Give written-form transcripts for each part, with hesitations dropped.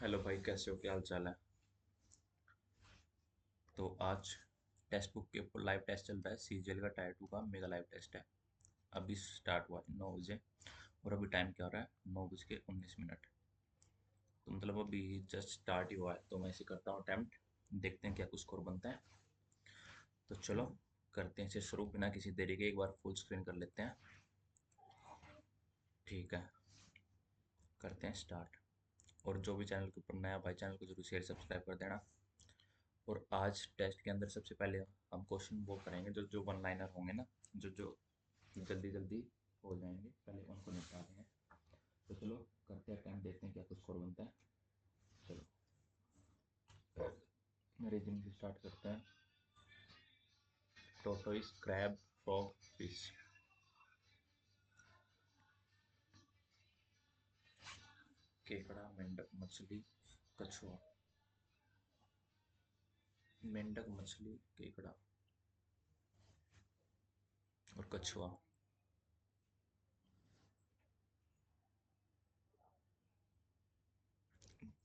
Hello भाई, कैसे हो? क्या हाल चाल है? तो आज टेक्स्ट बुक के ऊपर लाइव टेस्ट चल रहा है। सीजीएल का टायर 2 का मेगा लाइव टेस्ट है। अभी स्टार्ट हुआ है 9 बजे। और अभी टाइम क्या हो रहा है? 9 बज के 19 मिनट। तो मतलब अभी जस्ट स्टार्ट ही हुआ है, तो मैं इसे करता हूँ अटैम्प्ट। देखते हैं क्या कुछ स्कोर बनता है। तो चलो करते हैं इसे शुरू बिना किसी देरी के। एक बार फुल स्क्रीन कर लेते हैं। ठीक है, करते हैं स्टार्ट। और जो भी चैनल के ऊपर नया भाई, चैनल को जरूर शेयर सब्सक्राइब कर देना। और आज टेस्ट के अंदर सबसे पहले हम क्वेश्चन वो करेंगे जो जो वन लाइनर होंगे ना, जो जो जल्दी जल्दी हो जाएंगे, पहले उनको निपटा देंगे। तो चलो करते हैं टाइम, देखते हैं क्या कुछ स्कोर बनता है। चलो रीजनिंग से स्टार्ट करते हैं। Tortoise, crab, frog, fish. केकड़ा, मेंढक मछली, कछुआ। मेंढक मछली, केकड़ा और कछुआ।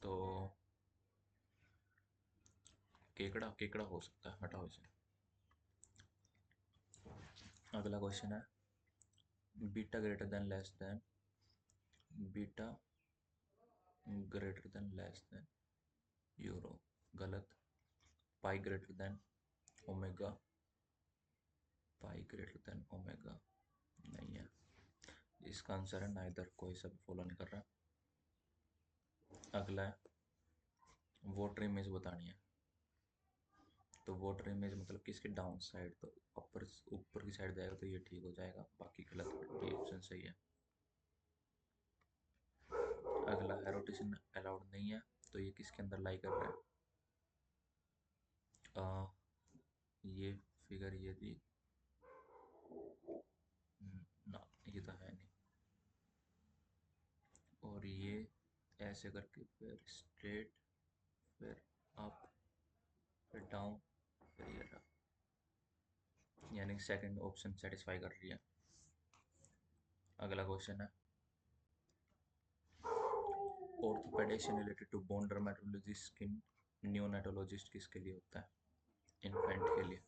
तो केकड़ा केकड़ा हो सकता है, हटाओ इसे। अगला क्वेश्चन है, beta greater than less than, beta greater than less than euro. गलत। पाई ग्रेटर देन ओमेगा, पाई ग्रेटर देन ओमेगा नहीं है। इसका आंसर है नाइदर, कोई सा भी फॉलो नहीं कर रहा। अगला है, वाटर इमेज बतानी है। तो वाटर इमेज मतलब किसके डाउन साइड, तो अपर ऊपर की साइड जाएगा तो ये ठीक हो जाएगा, बाकी गलत। ये ऑप्शन सही है। अगला है, रोटेशन अलाउड नहीं है। तो ये किसके अंदर लाई कर रहा है? ये फिगर ये थी। ना, ये तो है नहीं। और ये ऐसे करके फिर स्ट्रेट, फिर अप, फिर डाउन, फिर ये रहा। यानी सेकंड ऑप्शन सेटिस्फाई कर रही है। अगला क्वेश्चन है, orthopaedics related to bone dermatology skin neonatologist किसके लिए होता है? इन्फेंट के लिए।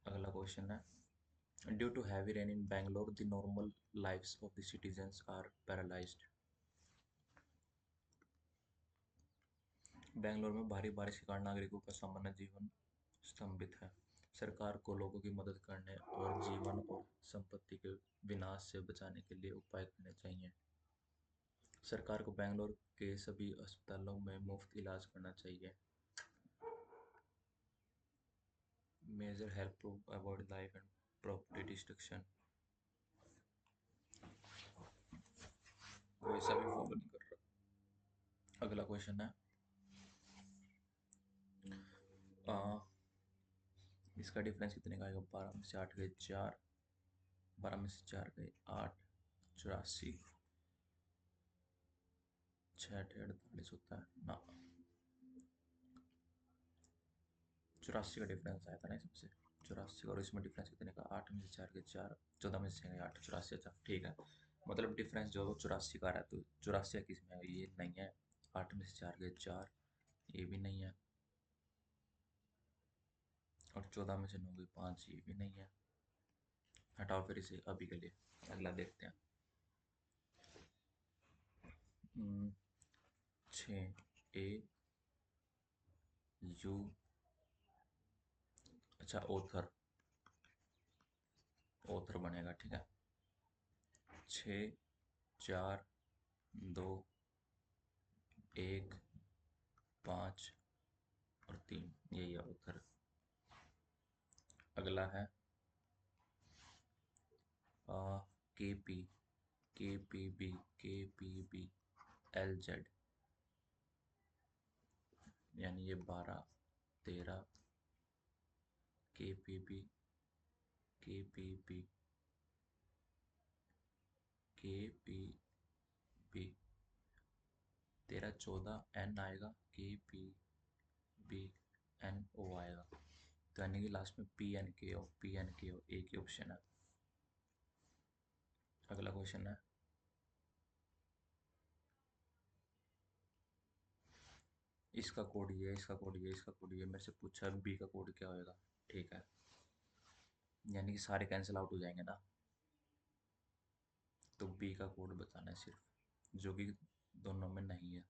अगला क्वेश्चन है, due to heavy rain in Bangalore the normal lives of the citizens are paralysed. Bangalore में भारी बारिश के कारण नागरिकों का सामान्य जीवन स्तंभित है। सरकार को लोगों की मदद करने और जीवन और संपत्ति के विनाश से बचाने के लिए उपाय करने चाहिए। सरकार को बैंगलोर के सभी अस्पतालों में मुफ्त इलाज करना चाहिए। Major help to avoid life and property destruction. कोई सा भी फॉलो नहीं कर रहा। अगला क्वेश्चन है, आ, इसका डिफरेंस कितने का आएगा? 12 में से 8 गए 4, 12 में से 4 गए 8, 84, 6 8 48 होता है ना। 84 का डिफरेंस आया था ना इसमें से। 84 और इसमें डिफरेंस कितने का? 8 में से 4 गए 4, 14 में से 6 गए 8, 84। अच्छा ठीक है। मतलब डिफरेंस जो है वो 84 का आ रहा है। तो 84 किस में है? ये नहीं है। 8 में से 4 गए 4, ये भी नहीं है। और 14 में से 9 गए 5, ये भी नहीं है। हटाओ फिर इसे अभी के लिए। अगला देखते हैं। 6 ए यू। अच्छा, ओथर, ओथर बनेगा। ठीक है। 6 4 2 1 5 और 3, यही है ओथर। अगला है, के पी बी यानी ये 12 13। के पी बी के पी बी 13 14 एन आएगा। KPBNO आएगा। तो यानी कि लास्ट में पी एन के ओ एक ही ऑप्शन है। अगला क्वेश्चन है, इसका कोड ये है, इसका कोड ये, इसका कोड ये, मेरे से पूछा बी का कोड क्या होएगा। ठीक है, यानी कि सारे कैंसिल आउट हो जाएंगे ना। तो बी का कोड बताना है सिर्फ, जो कि दोनों में नहीं है।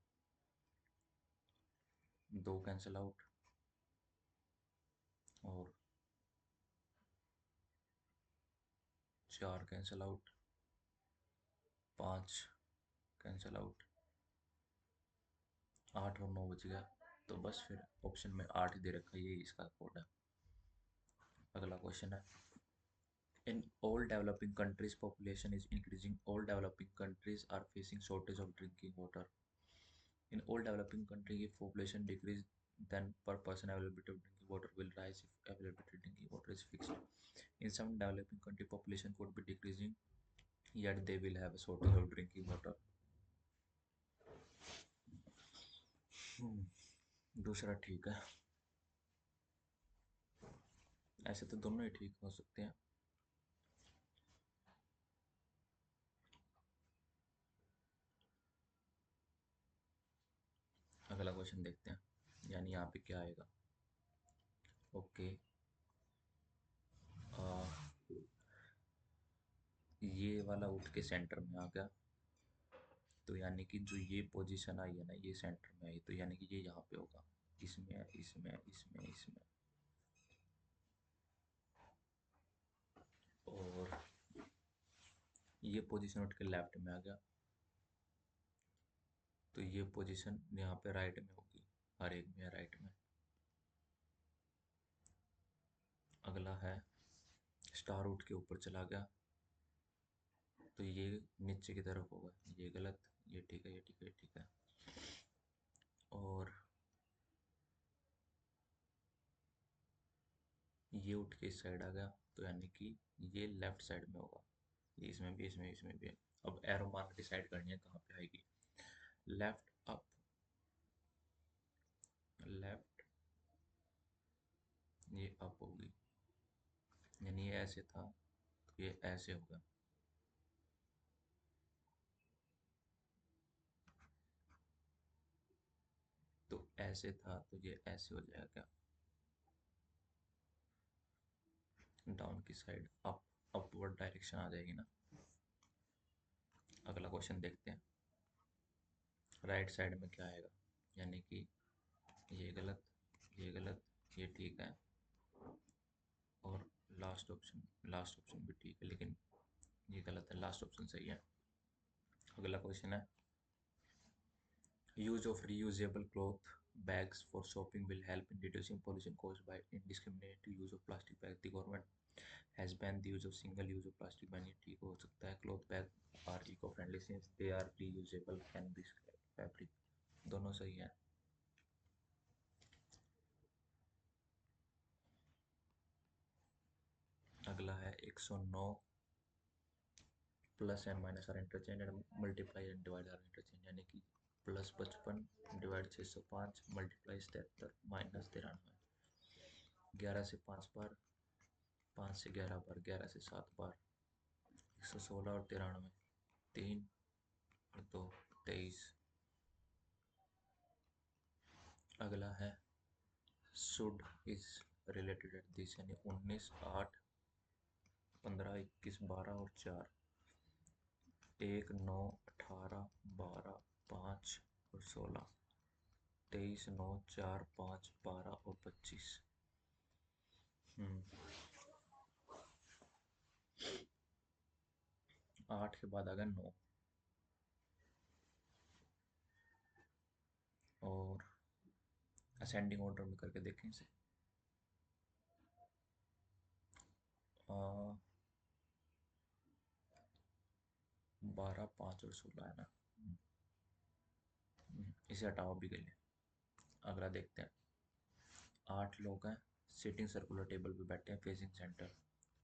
दो कैंसिल आउट, और चार कैंसिल आउट, पांच कैंसिल आउट, आठ और नौ बच गया। तो बस फिर ऑप्शन में आठ दे रखा है, ये इसका कोड है। अगला क्वेश्चन है, in all developing countries population is increasing, all developing countries are facing shortage of drinking water. In all developing countries, if population decrease, then per person availability of drinking water will rise if availability of drinking water is fixed. In some developing country, population could be decreasing, yet they will have a shortage of drinking water. दूसरा ठीक है, ऐसे तो दोनों ही ठीक हो सकते हैं। अगला क्वेश्चन देखते हैं, यानी यहाँ पे क्या आएगा। ओके, ये वाला उठ के सेंटर में आ गया, तो यानी कि जो ये पोजीशन आई है ना, ये सेंटर में आई, तो यानी कि ये यहाँ पे होगा, इसमें इसमें इसमें इसमें। और ये पोजीशन उठ के लेफ्ट में आ गया, तो ये पोजीशन यहाँ पे राइट में होगी, हर एक में राइट में। अगला है स्टार उठ के ऊपर चला गया, तो ये नीचे की तरफ होगा, ये गलत, ये ठीक है, ये ठीक है, ये ठीक है। और ये उठ के इस साइड आ गया, तो यानी कि ये लेफ्ट साइड में होगा, ये इसमें भी, इसमें इसमें भी। अब एरो मार्क डिसाइड करनी है कहाँ पे आएगी। लेफ्ट अप, लेफ्ट, ये अप होगी, यानी ये ऐसे था तो ये ऐसे होगा। तो ऐसे था तो ये ऐसे हो जाएगा, डाउन की साइड अप, अपवर्ड डायरेक्शन आ जाएगी ना। अगला क्वेश्चन देखते हैं, राइट साइड में क्या आएगा, यानी कि ये गलत, ये गलत, ये ठीक है, और लास्ट ऑप्शन भी ठीक है, लेकिन ये गलत है, लास्ट ऑप्शन सही है। अगला क्वेश्चन है, use of reusable cloth bags for shopping will help in reducing pollution caused by indiscriminate use of plastic bags. The government has banned the use of single use of plastic bag. ये ठीक हो सकता है, cloth bag are eco friendly since they are reusable, can be fabric, दोनों सही है। अगला है 109 plus and minus are interchange and multiply and divide are interchange, यानी कि प्लस 55 डिवाइड 605 मल्टीप्लाई 77 माइनस 93। 11 से 5 बार, 5 से 11 बार, 11 से 7 बार, 116 और 93, 3 और 2, 23। अगला है should is related at this, यानी 19, 8, 15, 21, 12 और 4, 1, 9, 18, 12, 5 और 16, 23, 9, 4, 5, 12 और 25। हम्म, 8 के बाद आ गया 9, और असेंडिंग ऑर्डर में करके देखें इसे। 12, 5 और 16 है ना। इसे हटाओ अभी के लिए। अगला देखते हैं, 8 लोग हैं, सिटिंग सर्कुलर टेबल पे बैठे हैं facing centre,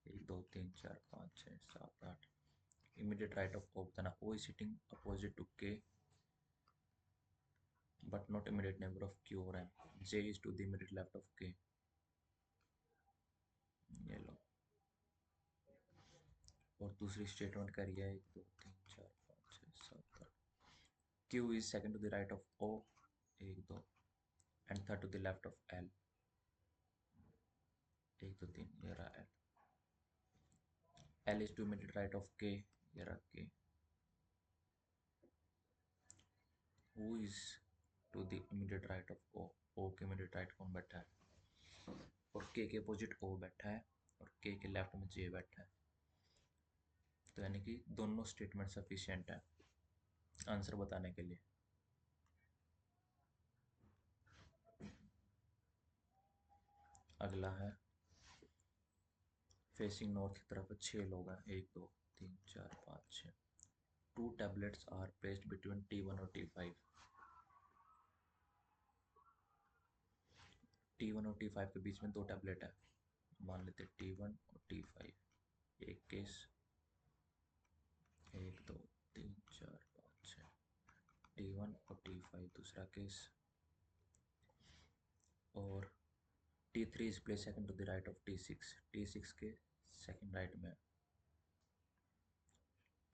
1, 2, 3, 4, 5, 6, 7, 8। Immediate right of O बताना, O is sitting opposite to K but not immediate neighbor of Q और M, J is to the immediate left of K। ये लो, और दूसरी स्टेटमेंट करी है, 1, 2, 3, 4, 5, 6, 7, 8। Q is second to the right of O, 1, 2, and third to the left of L. 1 2 3 ये रहा L. L is to immediate right of K, ये रहा K. Who is to the immediate right of O, O के immediate right कौन बैठा है? और के अपोजिट ओ बैठा है और के लेफ्ट में जे बैठा है। तो यानी कि दोनों स्टेटमेंट सफिशिएंट है आंसर बताने के लिए। अगला है फेसिंग नॉर्थ की तरफ 6 लोग हैं, 1 2 3 4 5 6। 2 tablets are placed between T1 और T5। T1 और T5 के बीच में 2 टैबलेट है, मान लेते T1 और T5। एक केस 1 2 3 4 5 6। T1 और T5 दूसरा केस। और T3 is place second to the right of T6। T6 के सेकंड राइट में,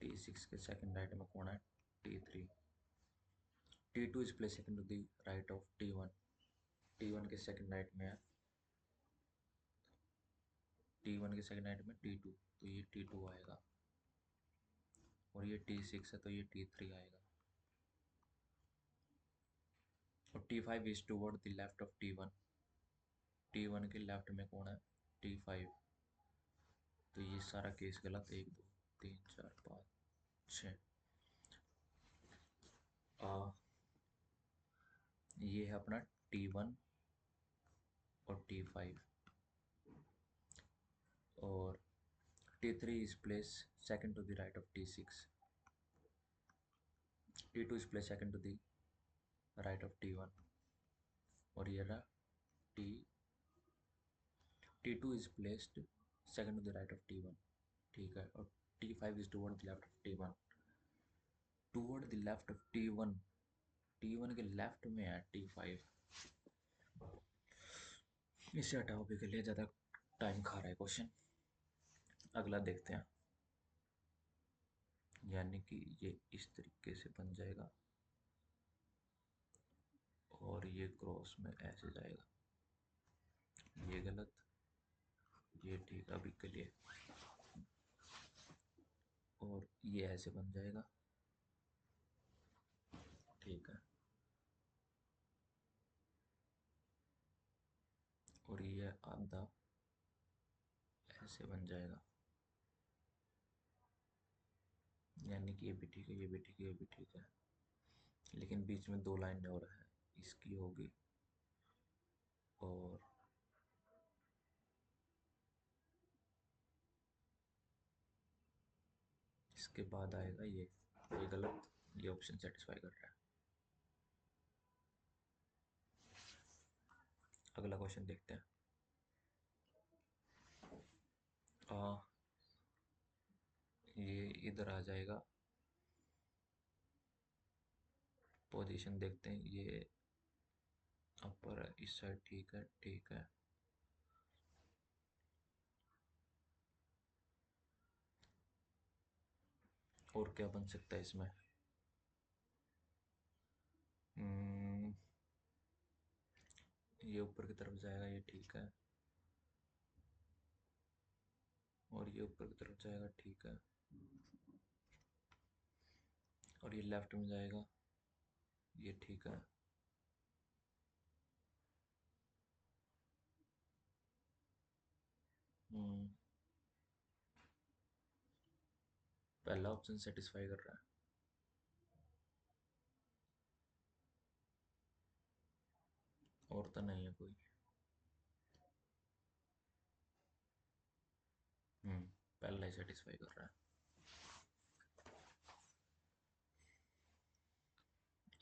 T6 के सेकंड राइट में कौन है? T3। T2 is place second to the right of T1। T1 के सेकंड राइट में है, T1 के सेकंड राइट में T2, तो ये T2 आएगा। और ये T6 है तो ये T3 आएगा। और T5 is toward the left of T1। T1 के लेफ्ट में कौन है? T5। तो ये सारा केस गलत। 1 2 3 4 5 6। ये है अपना T1 और T5। और T3 is placed second to the right of T6। T2 is placed second to the right of T1। और ये रहा T T2 is placed second to the right of T1, ठीक है। और T5 is toward the left of T1। toward the left of T1, T1 के left में है T5। इसे हटाओ अभी के लिए, ज़्यादा टाइम खा रहा है क्वेश्चन। अगला देखते हैं। यानी कि ये इस तरीके से बन जाएगा और ये क्रॉस में ऐसे जाएगा। ये गलत, ये ठीक अभी के लिए। और ये ऐसे बन जाएगा, ठीक है। और ये आधा ऐसे बन जाएगा। यानी कि ये भी ठीक है, ये भी ठीक है, ये भी ठीक है। लेकिन बीच में 2 लाइन और है, इसकी होगी और इसके बाद आएगा ये गलत। ये ऑप्शन सेटिस्फाई कर रहा है। अगला क्वेश्चन देखते हैं। ये इधर आ जाएगा। पोजीशन देखते हैं, ये अपर है, इस साइड ठीक है, ठीक है। और क्या बन सकता है इसमें? हम्म, ये ऊपर की तरफ जाएगा, ये ठीक है। और ये ऊपर की तरफ जाएगा, ठीक है। और ये लेफ्ट में जाएगा, ये ठीक है। हम्म, पहला ऑप्शन सेटिस्फाई कर रहा है। और तो नहीं है कोई। हम्म, पहला ही सेटिस्फाई कर रहा है।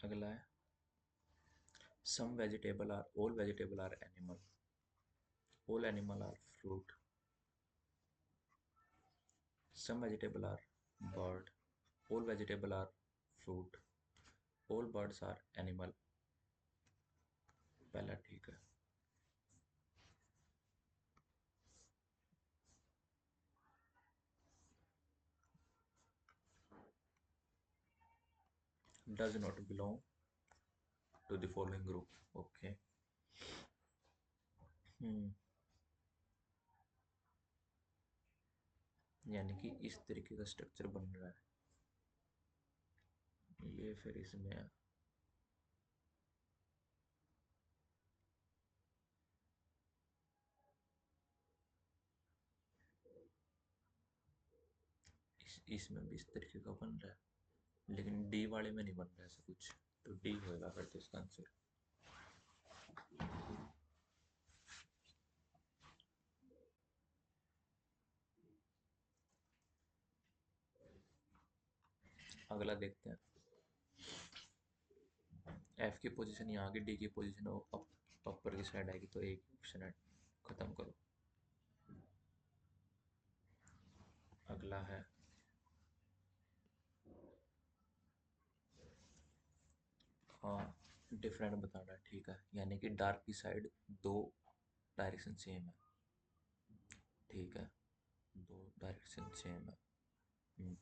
अगला है some vegetable are all vegetable are animal, all animal are fruit, some vegetable are bird, all vegetable are fruit, all birds are animal। पहला ठीक है। does not belong to the following group, okay। हम्म यानी कि इस तरीके का structure बन रहा है। ये फिर इसमें इसमें भी इस तरीके का बन रहा है, लेकिन डी वाले में नहीं बन रहा है ऐसा कुछ। तो डी होगा फिर तो इसका आंसर। अगला देखते हैं। एफ की पोजीशन यहाँ की, डी की पोजीशन अपर की साइड आएगी, तो एक ऑप्शन है, खत्म करो। अगला है हाँ, डिफरेंट बताना है, ठीक है, यानी कि डार्क की साइड दो डायरेक्शन सेम है। ठीक है, दो डायरेक्शन सेम है। हम्म,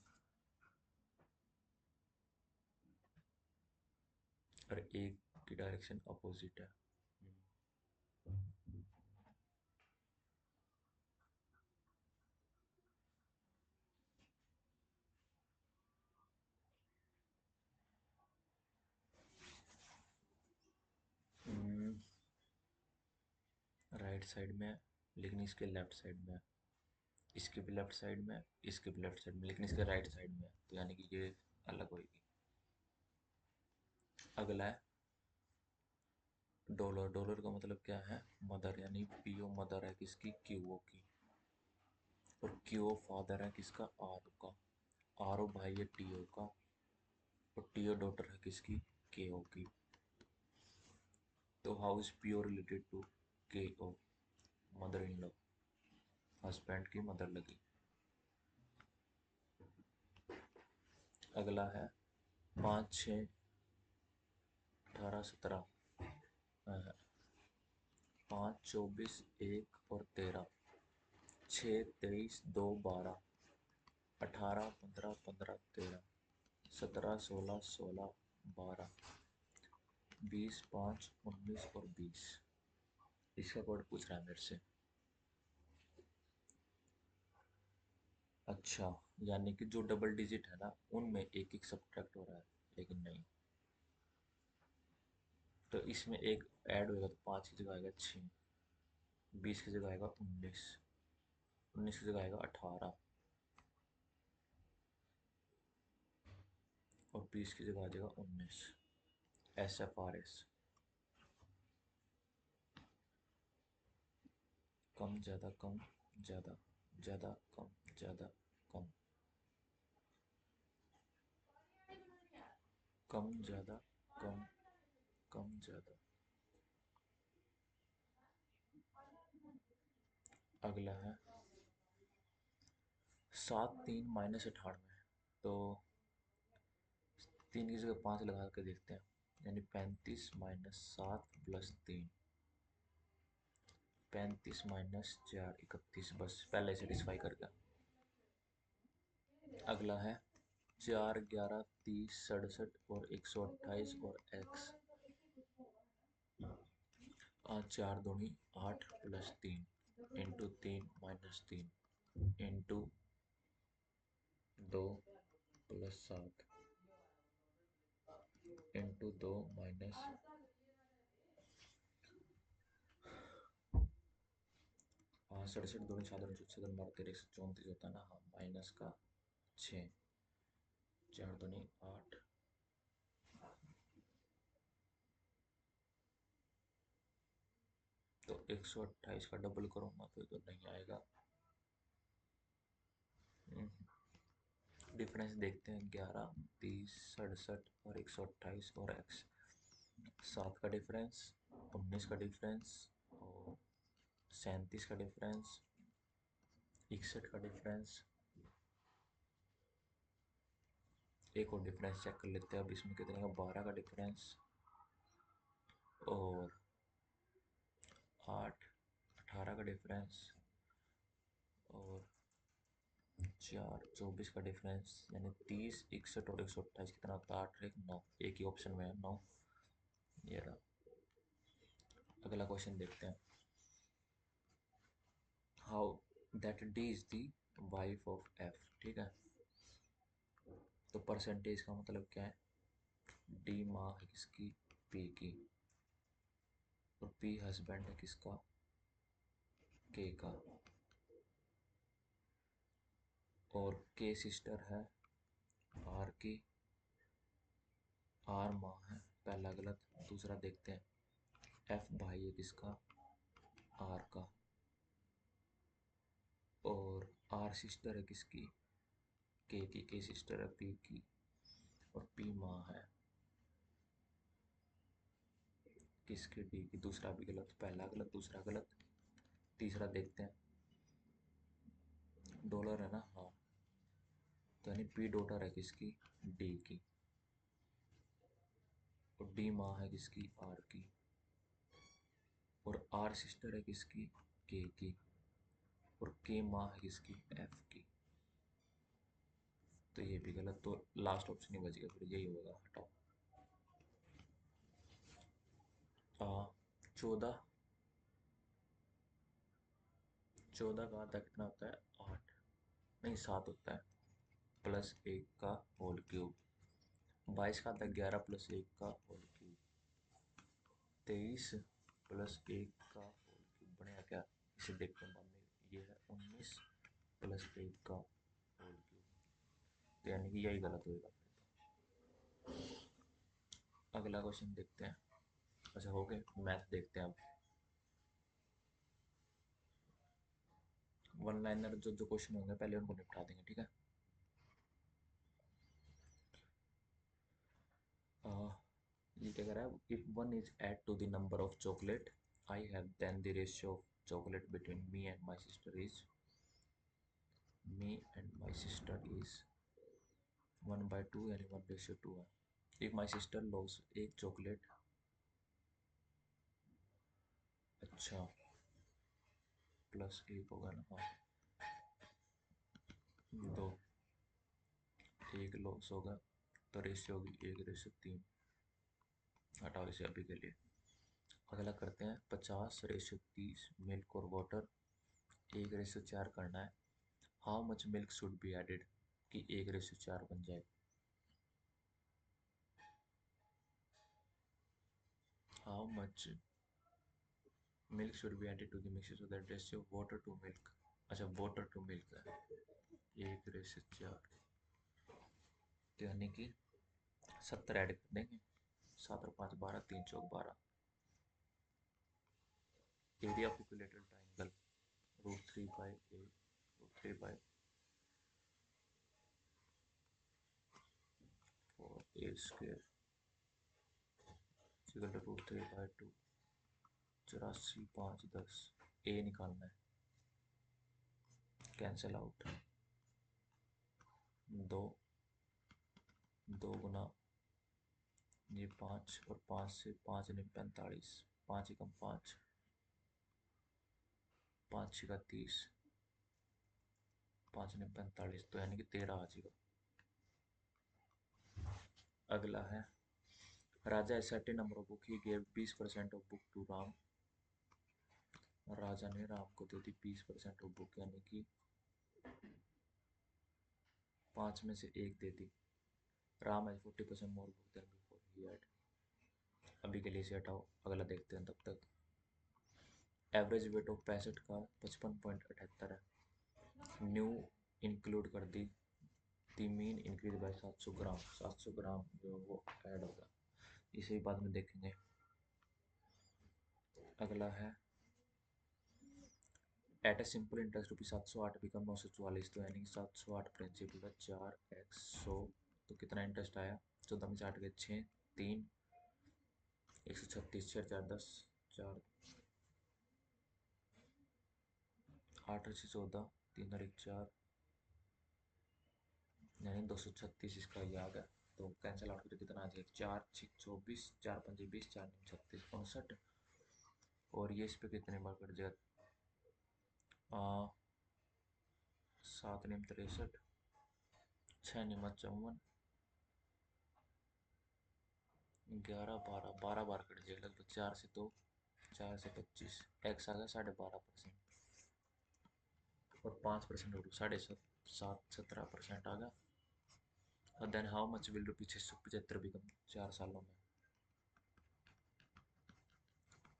और एक की डायरेक्शन अपोजिट है। राइट साइड में है, लेकिन इसके लेफ्ट साइड में है। इसके भी लेफ्ट साइड में है, इसके भी लेफ्ट साइड में, लेकिन इसके राइट साइड में है, तो यानी कि ये अलग होगी। अगला है डॉलर। डॉलर का मतलब क्या है? मदर, यानी पीओ मदर है किसकी? क्यूओ की। और क्यूओ फादर है किसका? आर का। आर ओ भाई है टीओ का। और टीओ डॉटर है किसकी? केओ की। तो how is PO related to KO? Mother in law, husband की मदर लगी। अगला है 5, 6, 18, 17। 5, 24, 1 और 13। 6, 23, 2, 12। 18, 15, 15, 13। 17, 16, 16, 12। 20, 5, 19 और 20। इसका कोड पूछ रहा है मेरे से। अच्छा, यानी कि जो डबल डिजिट है ना, उनमें एक एक सब्ट्रैक्ट हो रहा है, लेकिन नहीं। तो इसमें एक ऐड होएगा, तो 5 की जगह आएगा 6। 20 की जगह आएगा 19। 19 की जगह आएगा 18। और 20 की जगह आ जाएगा 19। SFRS। कम ज़्यादा कम ज़्यादा, ज़्यादा कम ज़्यादा कम, कम ज़्यादा कम, कम ज़्यादा। अगला है 7, 3, -98। तो 3 की जगह 5 लगा के देखते हैं, यानी 35 - 7 + 3। 35 - 4 31, बस पहले सेटिस्फाई कर गया। अगला है 4, 11, 30, 67 और 128 और एक्स। 4 दूनी 8 + 3 इंटू 2 + 7 इंटू 2 माइनस। हाँ, 67 दूनी 7 दूनी 34 होता है ना, हाँ, माइनस का 6। 4 दूनी 8। तो 128 का डबल करूँगा तो नहीं आएगा। डिफरेंस देखते हैं, 11, 30, 67 और 128 और एक्स। 7 का डिफरेंस, 19 का डिफरेंस, और 37 का डिफरेंस, 61 का डिफरेंस। एक और डिफरेंस चेक कर लेते हैं अब इसमें कितने का, 12 का डिफरेंस, और 8, 18 का डिफरेंस, और 4, 24 का डिफरेंस, यानी 30, 61 और 128 कितना होता है? 8 और 1, 9। एक ही ऑप्शन में है 9। ये रहा। अगला क्वेश्चन देखते हैं। How that D is the wife of F. ठीक है, तो परसेंटेज का मतलब क्या है? डी माँ है किसकी? पी की। और पी हस्बैंड है किसका? के का। और के सिस्टर है आर की। आर माँ है, पहला गलत। दूसरा देखते हैं, एफ भाई है किसका? आर का। और आर सिस्टर है किसकी? के की। के सिस्टर है पी की। और पी माँ है किसकी? डी की। दूसरा भी गलत, पहला गलत दूसरा गलत। तीसरा देखते हैं, डॉलर है ना? हाँ, तो यानी पी डॉटर है किसकी? डी की। और डी माँ है किसकी? आर की। और आर सिस्टर है किसकी? के की। और के माँ है किसकी? एफ की। तो ये भी गलत, तो लास्ट ऑप्शन ही बच गया, फिर यही होगा, हटाओ। 14। 14 का आधा कितना होता है? 8, नहीं 7 होता है, प्लस 1 का होल क्यूब। 22 का आधा 11 प्लस 1 का होल क्यूब। 23 प्लस 1 का होल क्यूब बनेगा क्या? इसे देखते हैं बाद में। ये है 19 प्लस 1 का होल क्यूब। तो यानी कि यही गलत होगा। अगला क्वेश्चन देखते हैं। अच्छा हो गए, मैथ देखते हैं अब। वन लाइनर जो जो क्वेश्चन होंगे पहले उनको निपटा देंगे, ठीक है। ये क्या कह रहा है? If one is add to the number of chocolate I have, then the ratio of chocolate between me and my sister is. Me and my sister is 1/2, यानी 1:2 है। इफ माई सिस्टर लॉस एक chocolate. अच्छा, plus एक होगा ना? हाँ, दो। एक लॉस होगा, तो रेशियो होगी 1:3। हटाओ इसे अभी के लिए। अगला करते हैं, 50:30 मिल्क और वाटर 1:4 करना है। How much milk should be added कि 1:4 बन जाए? How much milk should be added to the mixture so that ratio water to milk. अच्छा, वाटर टू मिल्क है 1:4, तो यानी कि 70 ऐड कर देंगे। 7 और 5 12, 3 चौक 12। Area of equilateral triangle √3/8, √3/4 a² equal to √3/2। 84 5 10। A निकालना है, कैंसिल आउट। दो, दो गुना ये 5, और 5 से 5 ने 45, 5 एकम 5, 5 छः 30, 5 ने 45, तो यानी कि 13 आ जाएगा। अगला है, Raja a certain number of book he gave 20% of book to Ram. Raja ने राम को दे दी 20% ऑफ बुक, यानी कि 5 में से 1 दे दी। Ram has 40% more book than before he had. अभी के लिए इसे हटाओ, अगला देखते हैं तब तक। एवरेज वेट ऑफ 65 का 55.78 है। न्यू इंक्लूड कर दी, दी मीन इंक्रीज बाय 700 ग्राम। 700 ग्राम जो वो ऐड होगा, इसे भी बाद में देखेंगे। अगला है, at a simple interest ₹708 become 944, तो यानी 708 प्रिंसिपल है 4x100। तो कितना इंटरेस्ट आया? 14 में से 8 गए 6, 3, 136, 6 4 10, 4 8 और 6 14, 3 और 1 4, यानी 236 इसका ये आ गया। तो कैंसिल आउट करके कितना आ जाएगा? 4 6 24, 4 5 20, 4 9 36 59। और ये इस पे कितने बार कट जाएगा? 7 9 63, 6 9 54, 11 12 12 बार कट जाएगा लगभग। 4 से 2, 4 से 25, एक्स आ गया 12.5%, और 5% और 17% आ गया। और then how much will rupee 675 become 4 सालों में।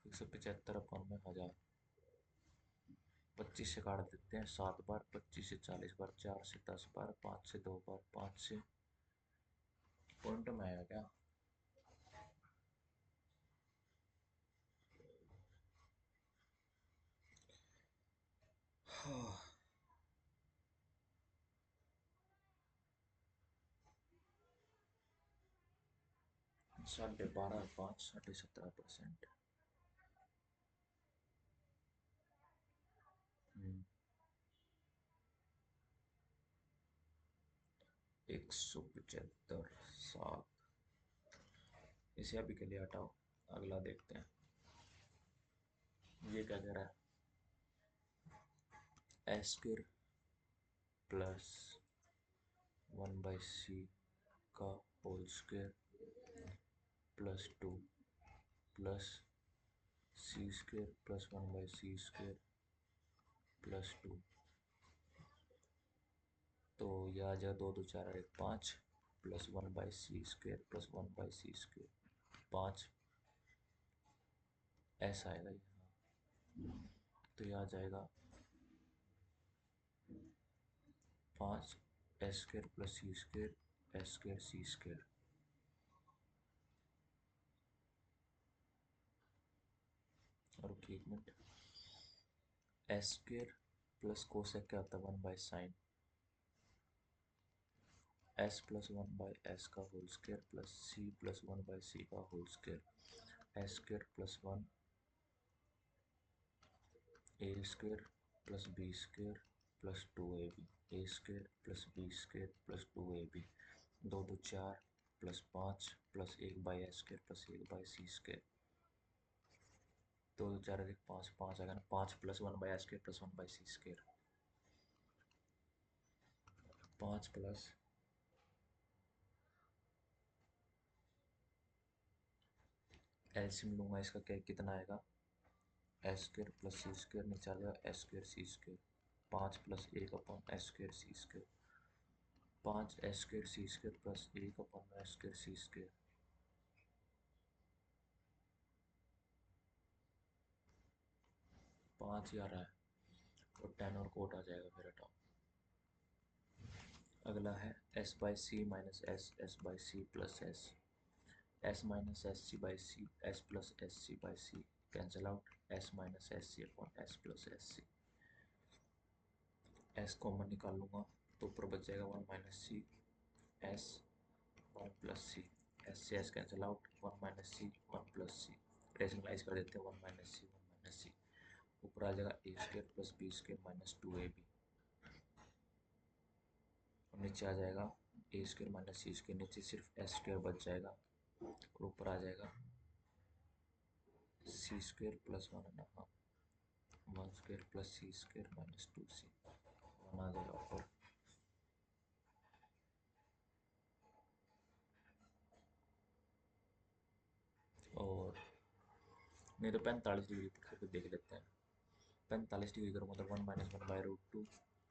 175 अपन में 1000, 25 से काट देते हैं 7 बार, 25 से 40 बार, 4 से 10 बार, 5 से 2 बार, 5 से पॉइंट में आएगा क्या? हाँ, 12.5, 5, 17%। 175, 7। इसे अभी के लिए हटाओ, अगला देखते हैं। ये क्या कह रहा है? ए स्क्र प्लस 1/c का whole square plus 2 plus C square plus 1/c square plus 2। तो यह आ जाएगा 2 2 4 और 1 5 plus 1/c square plus 1/c square 5, ऐसा आएगा ये। तो यह आ जाएगा 5 S square plus C square S square C square. और एक minute, S square plus cosec क्या होता है? 1/sin एस प्लस 1/s का whole square plus C plus 1/c का whole square. S square plus 1 A square plus B square plus 2ab, A square plus B square plus 2ab, 2 2 4 plus 5 plus 1/s square plus 1/c square. 2 2 4 1 5, 5 आएगा ना, 5 plus 1/s square plus 1/c square. 5 plus LCM लूंगा इसका, क्या कितना आएगा? S square plus C square नीचे आ जाएगा S square C square. 5 plus 1 upon S square C square. 5 S square C square plus 1 upon S square C square. 5 ही आ रहा है और 10 और कोट आ जाएगा, फिर हटाओ। अगला है s by c minus s, s by c plus s, s minus s c by c, s plus s c by c cancel out, s minus s c upon s plus s c. S common निकाल लूँगा तो ऊपर बच जाएगा 1 minus c s 1 plus c, s से s cancel out, 1 minus c 1 plus c, rationalise कर देते हैं 1 माइनस सी 1 माइनस सी। ऊपर आ जाएगा A square plus B square minus 2ab, और नीचे आ जाएगा A square minus C square, नीचे सिर्फ एस स्क्वायर बच जाएगा, और ऊपर आ जाएगा सी square plus 1.5, 1 square plus C square minus 2c, 1 आ जाएगा ऊपर। और नहीं तो 45 डिग्री करके देख लेते हैं। 45 डिग्री करो मतलब 1 minus 1 by root 2,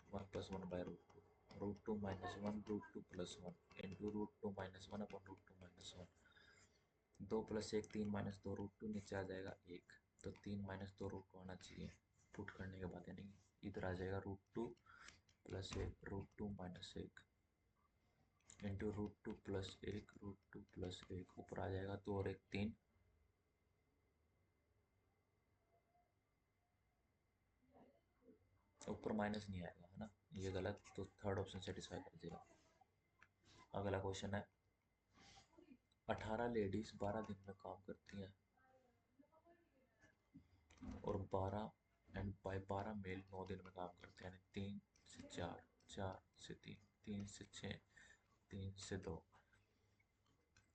1 plus 1 by root 2 minus 1 root 2 plus 1 into root 2 minus 1 upon root 2 minus 1। 2 plus 1 3 minus 2 root 2, नीचे आ जाएगा 1, तो 3 माइनस 2 रूट 2 आना चाहिए। पुट करने के बाद यानी इधर आ जाएगा root 2 plus 1 root 2 minus 1 into root 2 plus 1 root 2 plus 1, ऊपर आ जाएगा 2 और 1 3, ऊपर माइनस नहीं आएगा है ना, ये गलत, तो थर्ड ऑप्शन सेटिस्फाई कर देगा। अगला क्वेश्चन है 18 लेडीज 12 दिन में काम करती हैं और 12 एंड बाय 12 मेल 9 दिन में काम करते हैं, यानी 3 से 4, 4 से 3, 3 से 6, 3 से 2।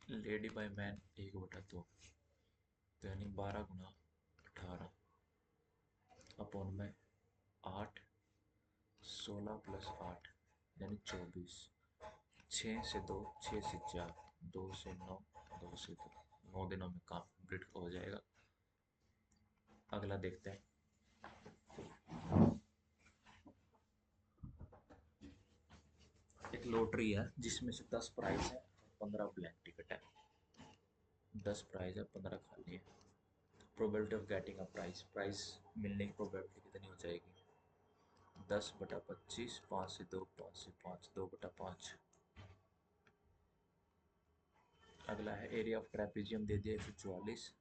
लेडी बाय मैन 1/2, तो यानी 12 गुना 18 अपॉन में 8, 16 प्लस 8 यानी 24, 6 से 2, 6 से 4, 2 से 9, 2 से 2, 9 दिनों में काम कंप्लीट हो जाएगा। अगला देखते हैं। एक लॉटरी है जिसमें से 10 प्राइज है, 15 ब्लैंक टिकट है। 10 प्राइज है, 15 खाली है। Probability of getting a prize, prize मिलने की प्रोबेबिलिटी कितनी हो जाएगी? 10/25, 5 से 2, 5 से 5, 2/5। अगला है एरिया ऑफ ट्रेपेजियम दे दिया 144।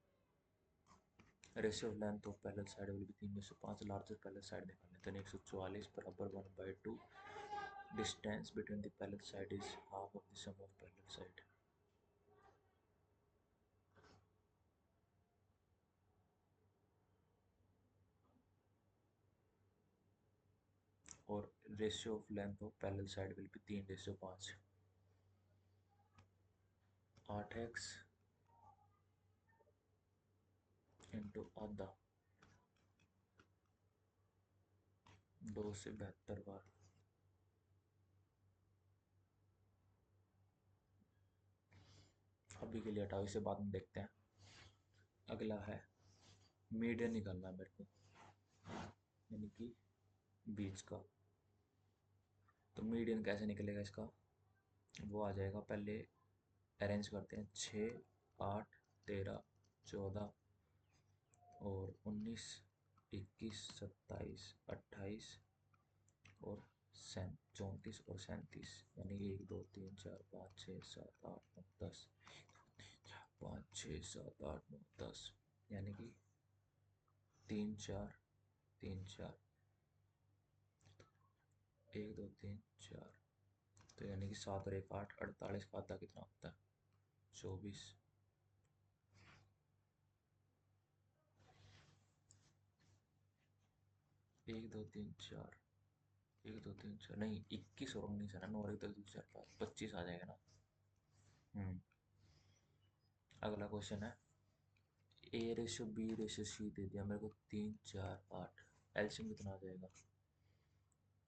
Ratio of length of parallel side will be 3:5, larger parallel side निकालने तो 144 बराबर 1/2। Distance between the parallel side is half of the sum of parallel side. और ratio of length of parallel side will be 3:5। 8x into आधा, 2 से 72 बार। अभी के लिए हटाओ, इसे बाद में देखते हैं। अगला है मीडियन निकालना है मेरे को, यानी कि बीच का। तो मीडियन कैसे निकलेगा इसका? वो आ जाएगा, पहले अरेंज करते हैं। 6, 8, 13, 14 और 19, 21, 27, 28 और 34 और 37, यानी कि 1, 2, 3, 4, 5, 6, 7, 8, 9, 10। 5, 6, 7, 8, 9, 10, यानी कि 3, 4, 3, 4, 1, 2, 3, 4। तो यानी कि 7 और 1, 8, 48 का आधा कितना होता है? 24। 1, 2, 3, 4, 1, 2, 3, 4 नहीं, 21 और 19 है ना, 9 और 1, 2, 3, 4, 5, 25 आ जाएगा ना। हम्म। अगला क्वेश्चन है A/B/C दे दिया मेरे को 3, 4, 8। एलसीएम कितना आ जाएगा?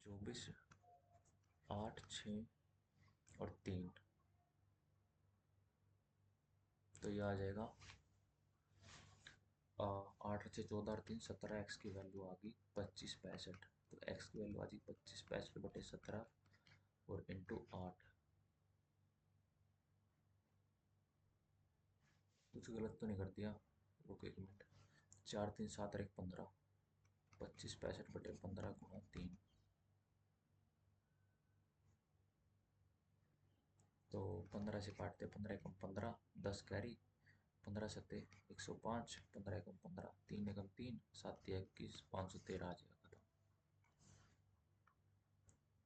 24, 8, 6 और 3। तो ये आ जाएगा 8 से 14 और 3, 17। एक्स की वैल्यू आ गई 25, 65। तो एक्स की वैल्यू आ गई 25, 65/17 और इंटू 8। कुछ गलत तो नहीं कर दिया? रुको 1 मिनट। 4, 3, 7 और 1, 15। 25, 65/15 गुणा 3। तो 15 से काटते, 15 एकम 15, 10 कैरी, 15 सत्ते 105, 15 एकम 15, 3 एकम 3, 7 तिया 21, 513 आ जाएगा खत्म।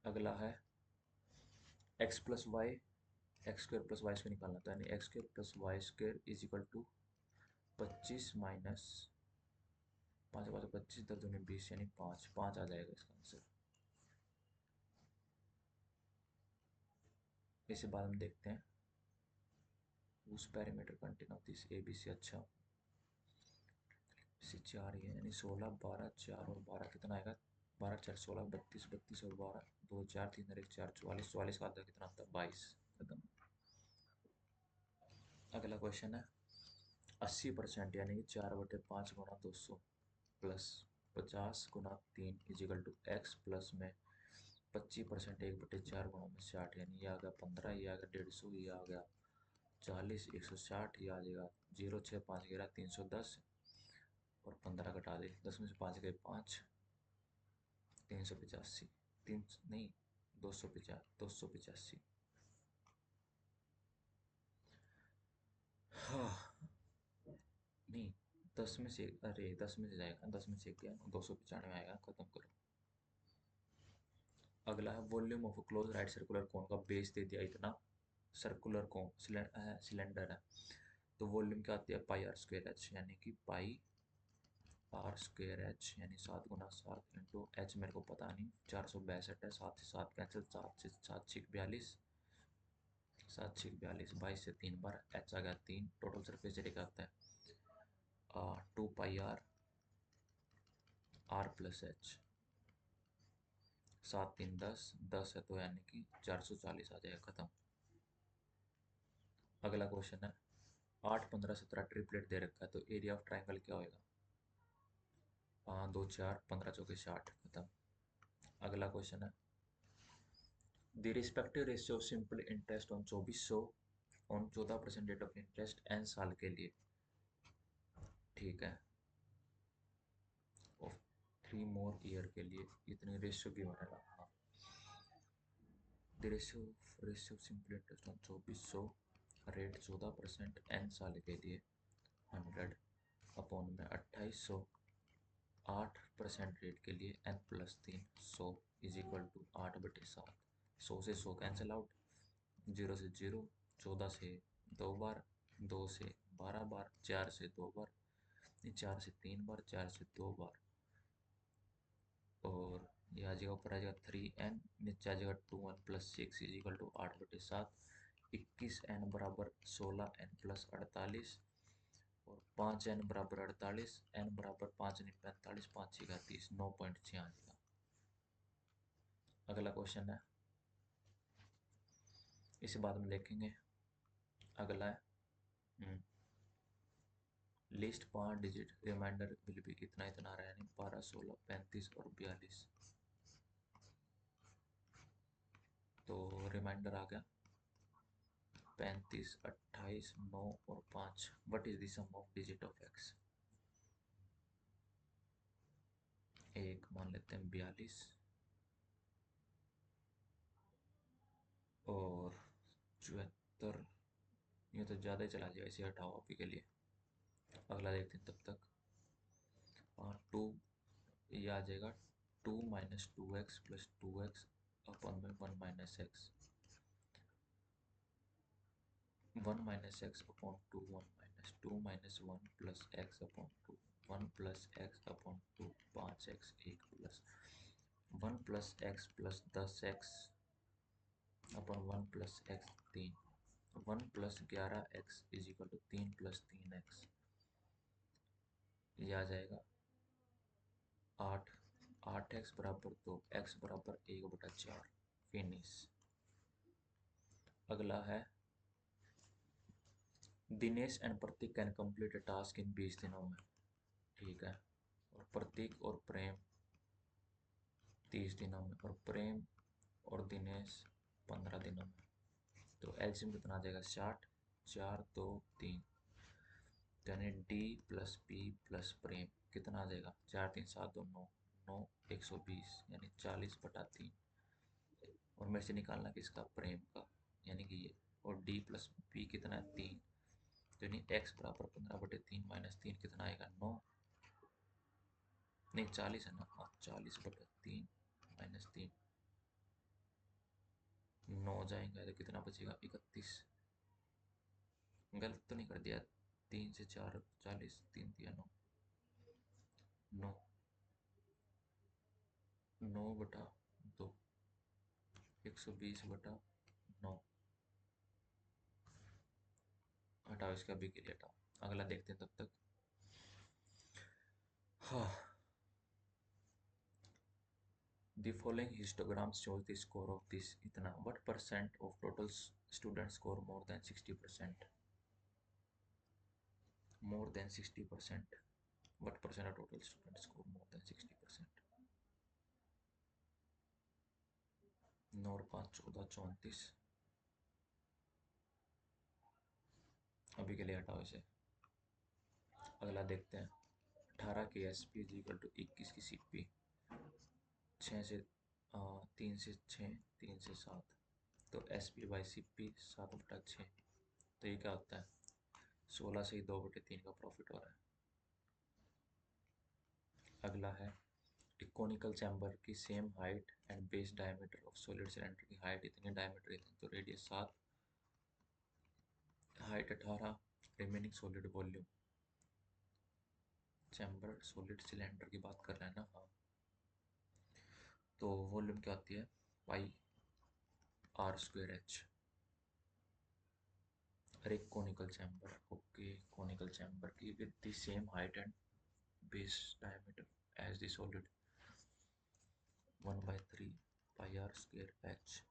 अगला है x plus y, x square plus y square निकालना था, यानी x square plus y square is equal to 25 minus 5, 5, 25, 10 दूनी 20, यानी 5 5 आ जाएगा इसका आंसर। इसे बाद में देखते हैं। उस parameter contain of this A B C. अच्छा, सी 4 ही है, यानी 16, 12, 4 और 12 कितना आएगा? 12, 4, 16, 32, 32 और 12, 2, 4, 3 और 1, 4, 44, 44 का आधा कितना आता है? 22। खत्म। अगला क्वेश्चन है 80% यानी कि 4/5 गुणा 200 प्लस 50 गुणा 3 इजिकल टू एक्स प्लस में 25%, 1/4 गुणा में 60, यानी ये आ गया 15, ये आ गया 150, ये आ गया 40, 160, ये आ जाएगा 0, 6, 5 11, 310 और 15 घटा दे, 10 में से 5 गए 5, 385, तीन नहीं, 285। हाँ, नहीं, 10 में से, अरे 10 में से जाएगा, 10 में से गया 295 आएगा। खत्म करो। अगला है volume of close right circular cone का बेस दे दिया इतना। सर्कुलर कोन सिलेंडर है, तो वॉल्यूम क्या आती है? पाई आर स्क्वेयर एच, यानी कि पाई आर स्क्वेयर एच, यानी 7 × 7 इंटू एच मेरे को पता नहीं, 462 है। 7 से 7 कैंसिल, 7 से 7 6 42, 7 6 42, 22 से 3 बार एच आ गया 3। टोटल सरफेस एरिया क्या आता है? 2 पाई आर प्लस एच। 7 3 10, 10 है तो यानी कि 440 आ जाएगा। खत्म। अगला क्वेश्चन है 8 15 17 ट्रिपलेट दे रखा है, तो एरिया ऑफ ट्राइंगल क्या होएगा? दो चार 15 चौके 60 खत्म। अगला क्वेश्चन है, the respective ratio of simple interest on 2400 on 14% rate of interest n साल के लिए, ठीक है, ऑफ 3 more ईयर के लिए इतनी रेशियो की बनेगा। हाँ, the ratio of simple interest on 2400 rate 14% n साल के लिए 100 अपॉन में 2800 8% रेट के लिए n plus 300 is equal to 8/7। 100 से 100 कैंसिल आउट, 0 से 0, 14 से 2 बार, 2 से 12 बार, 4 से 2 बार, 4 से 3 बार, 4 से 2 बार, और ये आ जाएगा ऊपर आ जाएगा 3n, नीचे आ जाएगा 2n plus 6 is equal to 8/7। 21n बराबर 16n प्लस 48, और 5n बराबर 48, n बराबर 5 नहीं 45, 5 6 30, 9.6 आ जाएगा। अगला क्वेश्चन है, इसे बाद में देखेंगे। अगला है, लिस्ट 5 डिजिट रिमाइंडर विल भी कितना इतना रहा है, यानी 12 16 35 और 42। तो रिमाइंडर आ गया 35 28 9 और 5। What is the sum of digit of x? एक मान लेते हैं 42 और 74। ये तो ज़्यादा ही चला जाएगा, इसे हटाओ अभी के लिए। अगला देखते हैं तब तक। टू, ये आ जाएगा 2 - 2x प्लस 2x अपन में 1 - x, 1 - x upon 2, 1 - 2 - 1 plus x upon 2, 1 plus x upon 2, 5x 1 plus 1 plus x plus 10x upon 1 plus x 3, 1 plus 11x is equal to 3 plus 3x। ये आ जाएगा 8, 8x बराबर 2, x बराबर 1/4। Finish. अगला है, Dinesh and Prateek can complete a task in 20 दिनों में, ठीक है, और प्रतीक और प्रेम 30 दिनों में, और प्रेम और दिनेश 15 दिनों में। तो एलसीएम कितना आ जाएगा 60, 4 2 3, यानी डी प्लस पी प्लस प्रेम कितना आ जाएगा 4 3 7 2 9, 9 120, यानी 40/3। और मेरे से निकालना किसका, प्रेम का, यानी कि ये, और डी प्लस पी कितना है 3, तो यानी एक्स बराबर 15/3 माइनस 3 कितना आएगा 9, नहीं 40 है ना, हाँ 40/3 माइनस 3, 9 जाएंगे तो कितना बचेगा 31। गलत तो नहीं कर दिया, 3 से 4 40, 3 दिया 9, 9 9/2, 120/9। हटाओ इसका भी के लिए हटाओ। अगला देखते हैं तब तक। हाँ, the following histogram shows the score of this इतना, what percent of total students score more than 60%? more than 60%, what percent of total students score more than 60%? 9 और 5 14 34। अभी के लिए हटाओ इसे। अगला देखते हैं, 18 की S P is equal to 21 की सी पी, 6 से 3 से 6, 3 से 7, तो S P by C P 7/6। तो ये क्या होता है, 16 से ही 2/3 का प्रॉफिट हो रहा है। अगला है, कोनिकल चैम्बर की same height and base diameter of solid cylinder की हाइट इतनी, डायमीटर इतनी, तो radius 7, height 18, remaining solid volume, chamber solid cylinder की बात कर रहे हैं ना, हाँ, तो वॉल्यूम क्या होती है, πr²h। अरे conical chamber, okay, conical chamber की with the same height and base diameter as the solid, 1/3 πr²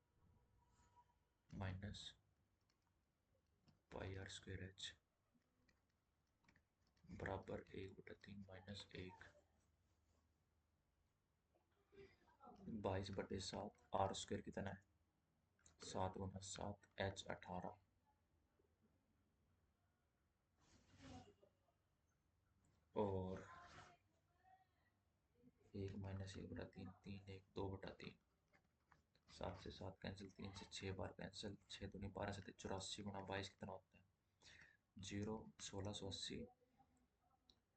minus πr² बराबर 1/3 - 1। 22/7 आर स्क्वायर कितना है? 7 × 7 H 18 और 1 - 1/3 3 1 2/3 7 से 7 कैंसिल 3 से 6 बार कैंसिल 6 दूनी 12 7 84 × 22 कितना होता है? 0 1680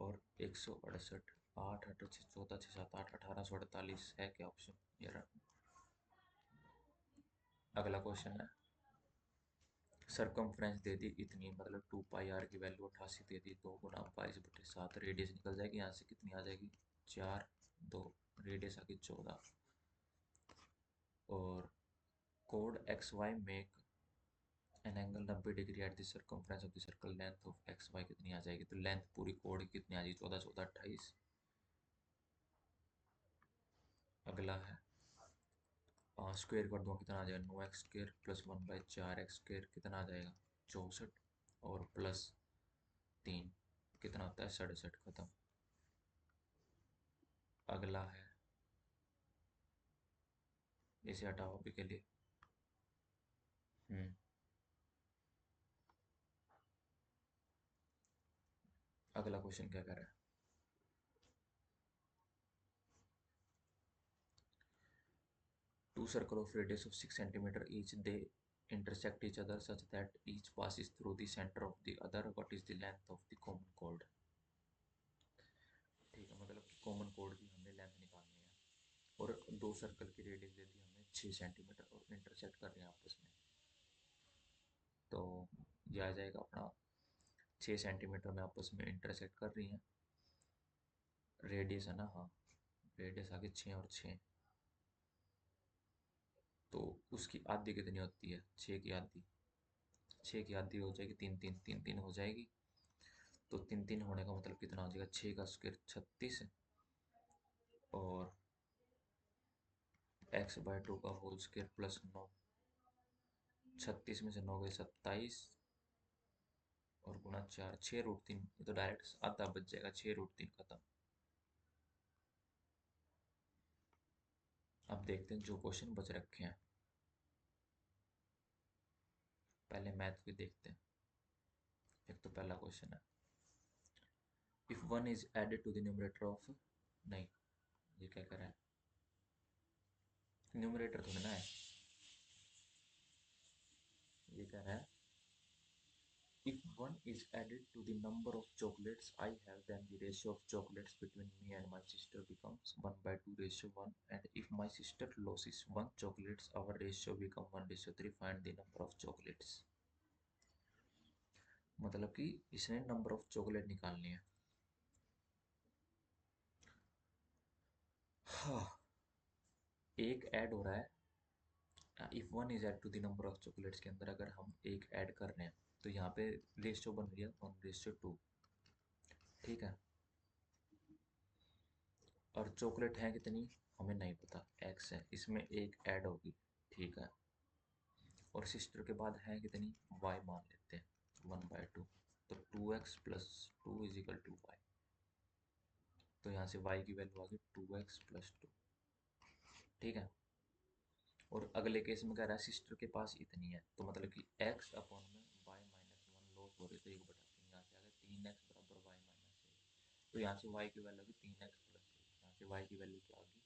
और 168 8 8 6 14 6 7 8 1848 है क्या ऑप्शन? ये रहा। अगला क्वेश्चन है सरकमफ्रेंस दे दी इतनी मतलब 2πr की वैल्यू 88 दे दी 2 × 22/7 रेडियस निकल जाएगी यहाँ से कितनी आ जाएगी? 4 2 रेडियस आ गई 14 और code XY make an angle 90 degree at the circumference of the circle length of XY कितनी आ जाएगी? तो लेंथ पूरी कोड की कितनी आ जाएगी? 14 14 28। अगला है स्क्वेयर कर दो कितना आ जाएगा? 9x² + 1/4x² कितना आ जाएगा? 64 और +3 कितना होता है? 67 खत्म। अगला है इसे हटाओ अभी के लिए। अगला क्वेश्चन क्या कर रहा है? Two circles of radius of 6 centimeter each, they intersect each other such that each passes through the center of the other. What is the length of the common chord? ठीक है, मतलब कि कॉमन कोड की हमने length निकालनी है और दो सर्कल की रेडियस देती है हमें 6 सेंटीमीटर और इंटरसेक्ट कर रहे हैं आपस में। तो यह आ जाएगा अपना 6 सेंटीमीटर में आपस में इंटरसेक्ट कर रही हैं। रेडियस है ना, हाँ रेडियस आगे 6 और 6, तो उसकी आधी कितनी होती है? 6 की आधी, 6 की आधी हो जाएगी 3 3 3 3 हो जाएगी। तो 3 3 होने का मतलब कितना हो जाएगा? 6 का स्क्वायर 36 और x/2 का होल स्क्वायर +9। 36 में से 9 गए 27 और ×4 6√3। ये तो डायरेक्ट आधा बच जाएगा, 6√3 खत्म। अब देखते हैं जो क्वेश्चन बच रखे हैं। पहले मैथ भी देखते हैं। एक तो पहला क्वेश्चन है if 1 is added to the numerator of, नहीं ये क्या कर रहा है? न्यूमरेटर थोड़ा ना है, ये कह रहा है if 1 is added to the number of chocolates I have, then the ratio of chocolates between me and my sister becomes 1/2:1. And if my sister loses 1 chocolates, our ratio become 1:3. Find the number of chocolates. मतलब कि इसने number of chocolate निकालनी है। हाँ, एक add हो रहा है। If 1 is add to the number of chocolates के अंदर अगर हम एक ऐड कर रहे हैं तो यहाँ पे रेशियो बन रही है 1:2। ठीक है, और चॉकलेट है कितनी हमें नहीं पता, x है, इसमें एक ऐड होगी। ठीक है, और सिस्टर के बाद है कितनी y मान लेते हैं 1/2। तो 2x + 2 = y। तो यहाँ से y की वैल्यू आ गई 2x + 2। ठीक है, और अगले केस में कह रहा है सिस्टर के पास इतनी है, तो मतलब कि x अपॉन में y - 1 लॉस हो रही तो 1/3। यहाँ से आ गया 3x = y - 1। तो यहाँ से y की वैल्यू होगी 3x + 1। यहाँ से y की वैल्यू क्या होगी?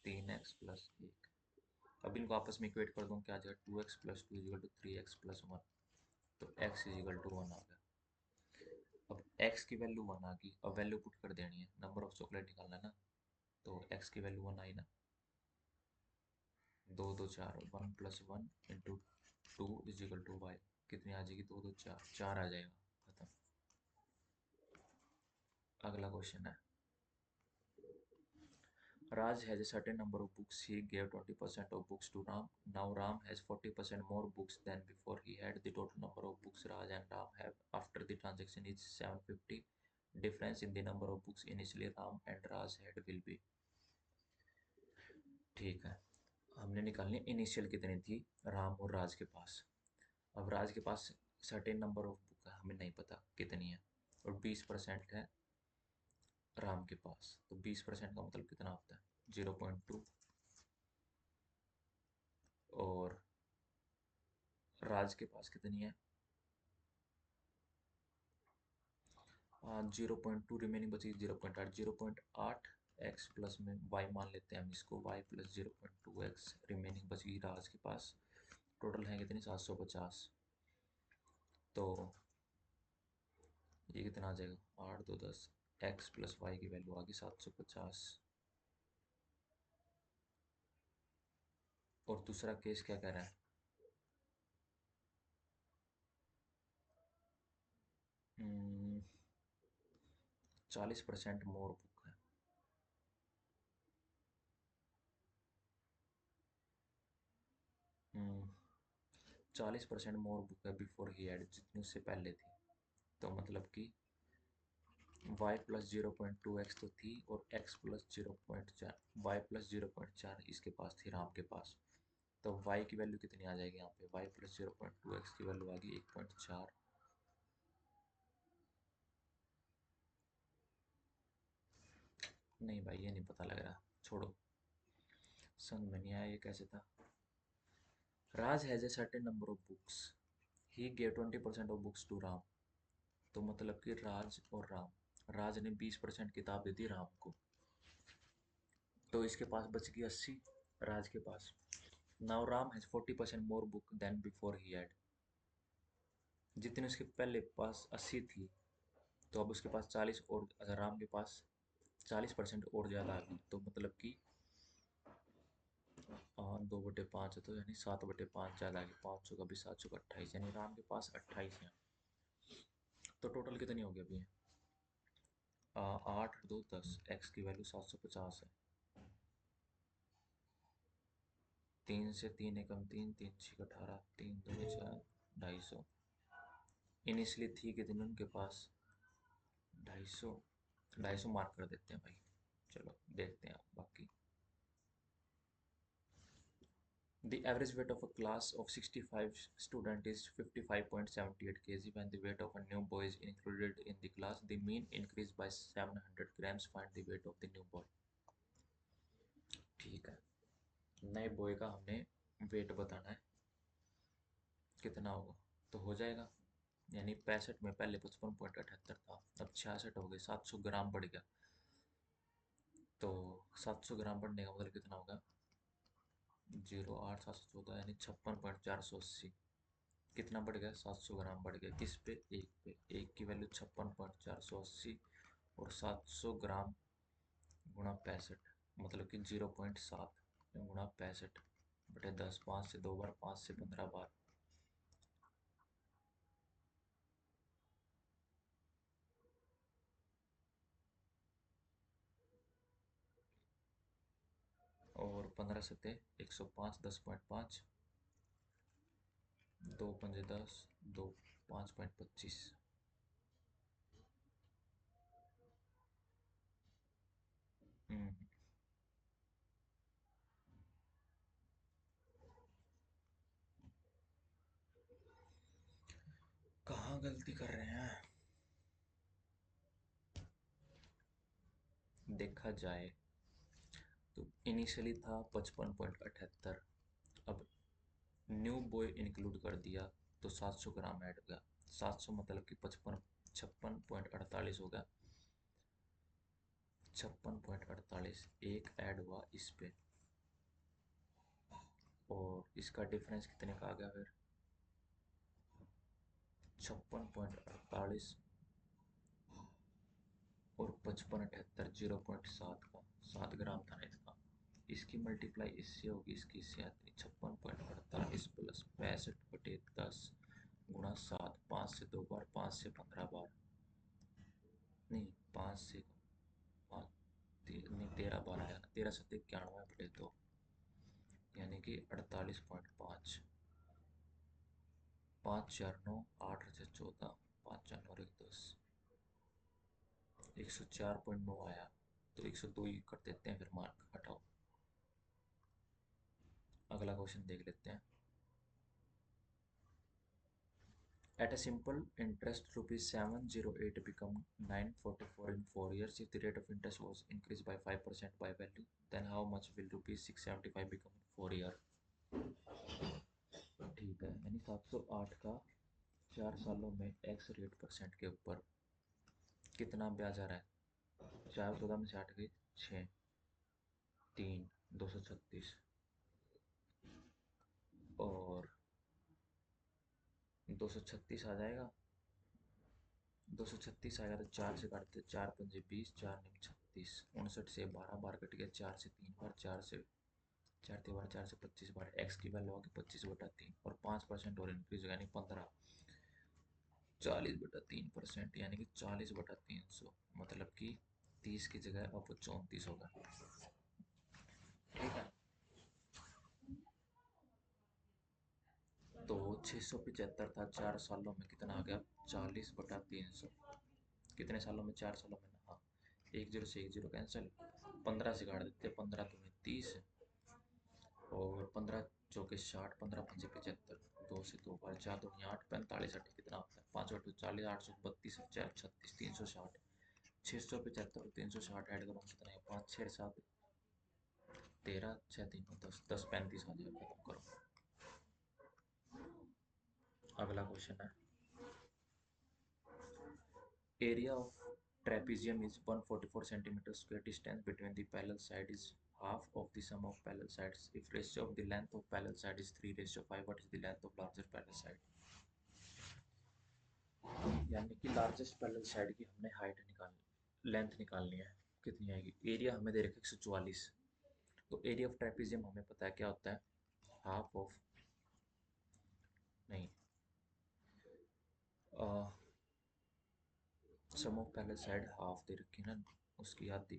3x + 1। अब इनको आपस में इक्वेट कर दूँ, क्या आ जाएगा? 2x + 2 = 3x + 1। तो x = 1 आ गया। अब x की वैल्यू 1 आ गई, अब वैल्यू पुट कर देनी है, नंबर ऑफ चॉकलेट निकालना है ना। तो x की वैल्यू 1 आई ना, 2 2 4 1 + 1 × 2 = y। कितनी आ जाएगी? 2 2 4 4 आ जाएगा, खत्म। अगला क्वेश्चन है Raj has a certain number of books. He gave 20% of books to Ram. Now Ram has 40% more books than before. He had the total number of books Raj and Ram have after the transaction is 750. Difference in the number of books initially Ram and Raj had will be। ठीक है, हमने निकालनी initial कितनी थी राम और राज के पास। अब राज के पास सर्टेन नंबर ऑफ बुक है, हमें नहीं पता कितनी है, और 20% है राम के पास। तो 20% का मतलब कितना होता है? 0.2। और राज के पास कितनी है? 0.2, रिमेनिंग बची 0.8। 0.8 एक्स प्लस में वाई मान लेते हैं हम इसको, वाई प्लस 0.2 एक्स, रिमेनिंग बची राज के पास। टोटल है कितनी? 750। तो ये कितना आ जाएगा? 8 2 10, एक्स प्लस वाई की वैल्यू आ गई 750। और दूसरा केस क्या कह रहा है? 40% मोर बुक है। हम्म, 40% मोर बुक है बिफोर ही एड, जितनी उससे पहले थी। तो मतलब कि y प्लस 0.2 एक्स तो थी, और x प्लस 0.4, वाई प्लस 0.4 इसके पास थी, राम के पास। तो y की वैल्यू कितनी आ जाएगी यहाँ पे? y प्लस 0.2 एक्स की वैल्यू आ गई 1.4। नहीं भाई, ये नहीं पता लग रहा, छोड़ो। समझ में नहीं आया ये कैसे था। Raj has a certain number of books, he gave 20% of books to Ram. तो मतलब कि राज और राम, राज ने 20% किताब दे दी राम को, तो इसके पास बच गई 80 राज के पास। Now Ram has 40% more book than before he had, जितनी उसके पहले पास 80 थी, तो अब उसके पास 40 और, अच्छा राम के पास 40% और ज़्यादा आ गई। तो मतलब कि 2/5 है, तो यानी 7/5 ज़्यादा आ गई। 500 का भी 700 का 28, यानी राम के पास 28 है। तो टोटल कितनी हो गई अभी? 8 2 10, एक्स की वैल्यू 750 है। 3 से 3 एकम 3, 3 6 18, 3 2 4, 250। इनिशियली थी कितनी उनके पास? 250। 250 मार्क कर देते हैं भाई। चलो देखते हैं अब बाकी। The average weight of a class of 65 student is 55.78 kg. When the weight of a new boy is included in the class, the mean increased by 700 grams. Find the weight of the new boy. ठीक है, नए boy का हमने wait बताना है, कितना होगा? तो हो जाएगा, यानी 65 में पहले 55.78 था, अब 66 हो गए, 700 ग्राम बढ़ गया। तो 700 ग्राम बढ़ने का मतलब कितना होगा? 0.8 714, यानी 56.480। कितना बढ़ गया? 700 ग्राम बढ़ गया। किस पे? एक पे। एक की वैल्यू 56.480, और 700 ग्राम गुणा 65, मतलब कि 0.7 गुणा 65/10। 5 से 2 बार, 5 से 15 बार। और 15 सत्ते 105, 10.5, 2 पंजे 10, 2 5.25। हम्म। कहाँ गलती कर रहे हैं? देखा जाए तो इनिशियली था 55.78, अब न्यू बॉय इंक्लूड कर दिया, तो 700 ग्राम ऐड हो गया। 700 मतलब कि 56.48 हो गया। 56.48 एक ऐड हुआ इस पे, और इसका डिफरेंस कितने का आ गया फिर? 56.48 और 55.78, 0.7 का, 7 ग्राम था ना इसका। इसकी मल्टीप्लाई इससे होगी, इसकी इससे आती। 56.48 प्लस 65/10 गुणा 7, 5 से 2 बार, 5 से 15 बार, नहीं 5 से 5, नहीं 13 बार आया, 13 7 91/2, यानी कि 48.5। 5 4 9, 8 से 14, 5 4 9 1 10, 104.9 आया। तो 102 ही कर देते हैं, फिर मार्क हटाओ। अगला क्वेश्चन देख लेते हैं। At a simple interest rupees 708 become 944 in 4 years. If the rate of interest was increased by 5% by value, then how much will rupees 675 become in 4 year? ठीक है, यानी 708 का 4 सालों में एक्स रेट परसेंट के ऊपर कितना ब्याज आ रहा है? 4 14 में से 8 गई 6, 3, 236 और 236 आ जाएगा। 236 आएगा तो 4 से काटते, 4 पंजे 20, 4 9 36, 59 से 12 बार कट गया, 4 से 3 बार, 4 से 4 3 बार, 4 से 25 बार, एक्स की वैल्यू होगी 25/3 और 5% और इंक्रीज होगा, यानी 15, 40/3%, यानी कि 40/300, मतलब कि 30 की जगह अब वो 34 होगा। ठीक है, तो 675 था, 4 सालों में कितना आ गया? 40/300। कितने सालों में? 4 सालों में ना। हाँ, 1 0 से 1 0 कैंसिल, 15 से काट देते, 15 दूनी 30 और 15 चौके 60, 15 पंजे 75, 2 से 2 बार, 4 दूनी 8, 45 8 कितना होता है? 5 8 40, 832 4 36, 360, 675 और 360 ऐड करो कितना है? 5 6 7 13, 6 3 10, 10 35 आ जाएगा। खत्म करो। अगला क्वेश्चन है, area of trapezium is 144 centimeter square. Distance between the parallel side is half of the sum of parallel sides. If ratio of the length of parallel side is 3:5, what is the length of larger parallel side? यानी कि largest parallel side की हमने height निकालनी, length निकालनी है। कितनी आएगी? Area हमें दे रखा 144, तो एरिया ऑफ ट्रेपेजियम हमें पता है क्या होता है? हाफ ऑफ, नहीं, sum of parallel side half दे रखी ना, उसकी आधी।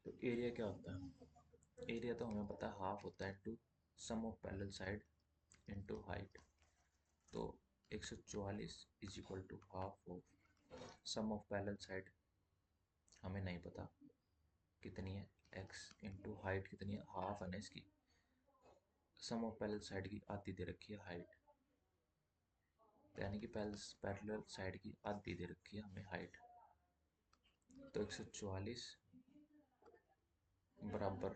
तो एरिया क्या होता है? एरिया तो हमें पता है हाफ होता है into sum of parallel side into height. तो 144 is equal to half of sum of parallel side, हमें नहीं पता कितनी है, x इंटू हाइट कितनी है, हाफ है ना इसकी। सम ऑफ पैरेलल साइड की आधी दे रखी है हाइट, तो यानी कि पैरेलल साइड की आधी दे रखी है हमें हाइट। तो 144 बराबर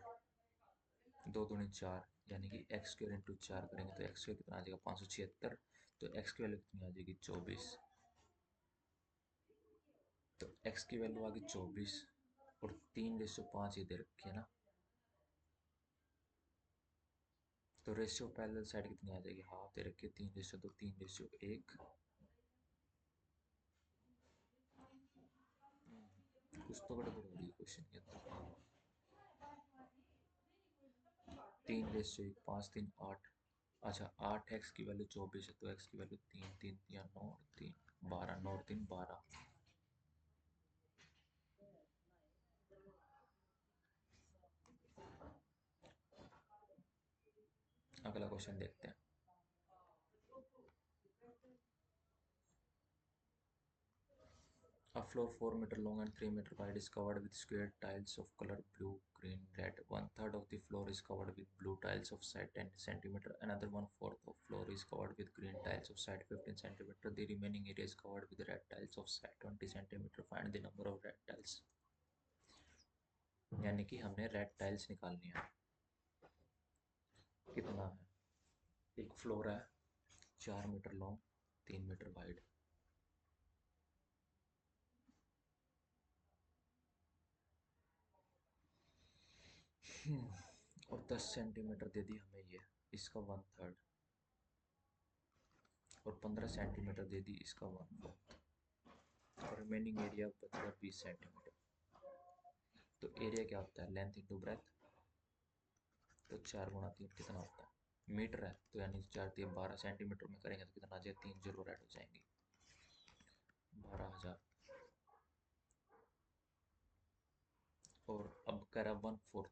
2 दूनी 4, यानी कि एक्स स्क्वायर इंटू 4 करेंगे तो एक्स स्क्वायर कितना आ जाएगा? 576। तो एक्स की वैल्यू कितनी आ जाएगी? 24। तो एक्स की वैल्यू आ गई 24 और 3:5 ही दे रखी है ना, तो रेशियो पैरेलल साइड कितनी आ जाएगी? हाफ दे रखी है, 3:2, 3:1। कुछ तो गड़बड़ हो रही है क्वेश्चन के अंदर। 3:1, 5 3 8, अच्छा 8 एक्स की वैल्यू 24 है, तो एक्स की वैल्यू 3 3 3 9 और 3 12, 9 और 3 12। अगला क्वेश्चन देखते हैं। A floor 4 meter long and 3 meter wide is covered with square tiles of color blue, green, red. 1/3 of the floor is covered with blue tiles of side 10 centimeter. Another 1/4 of floor is covered with green tiles of side 15 centimeter. The remaining area is covered with red tiles of side 20 centimeter. Find the number of red tiles. यानी कि हमने red tiles निकालनी है। कितना है? एक floor है 4 metre long, 3 metre wide. और 10 सेंटीमीटर दे दी हमें ये, इसका 1/3, और 15 सेंटीमीटर दे दी इसका 1/4, और रिमेनिंग एरिया बचा 20 सेंटीमीटर। तो एरिया क्या होता है? Length into breadth. तो 4 × 3 कितना होता है? मीटर है, तो यानी 4 3 12 सेंटीमीटर में करेंगे तो कितना आ जाएगा? 3 0 ऐड हो जाएंगी, 12,000। और अब कह रहा 1/4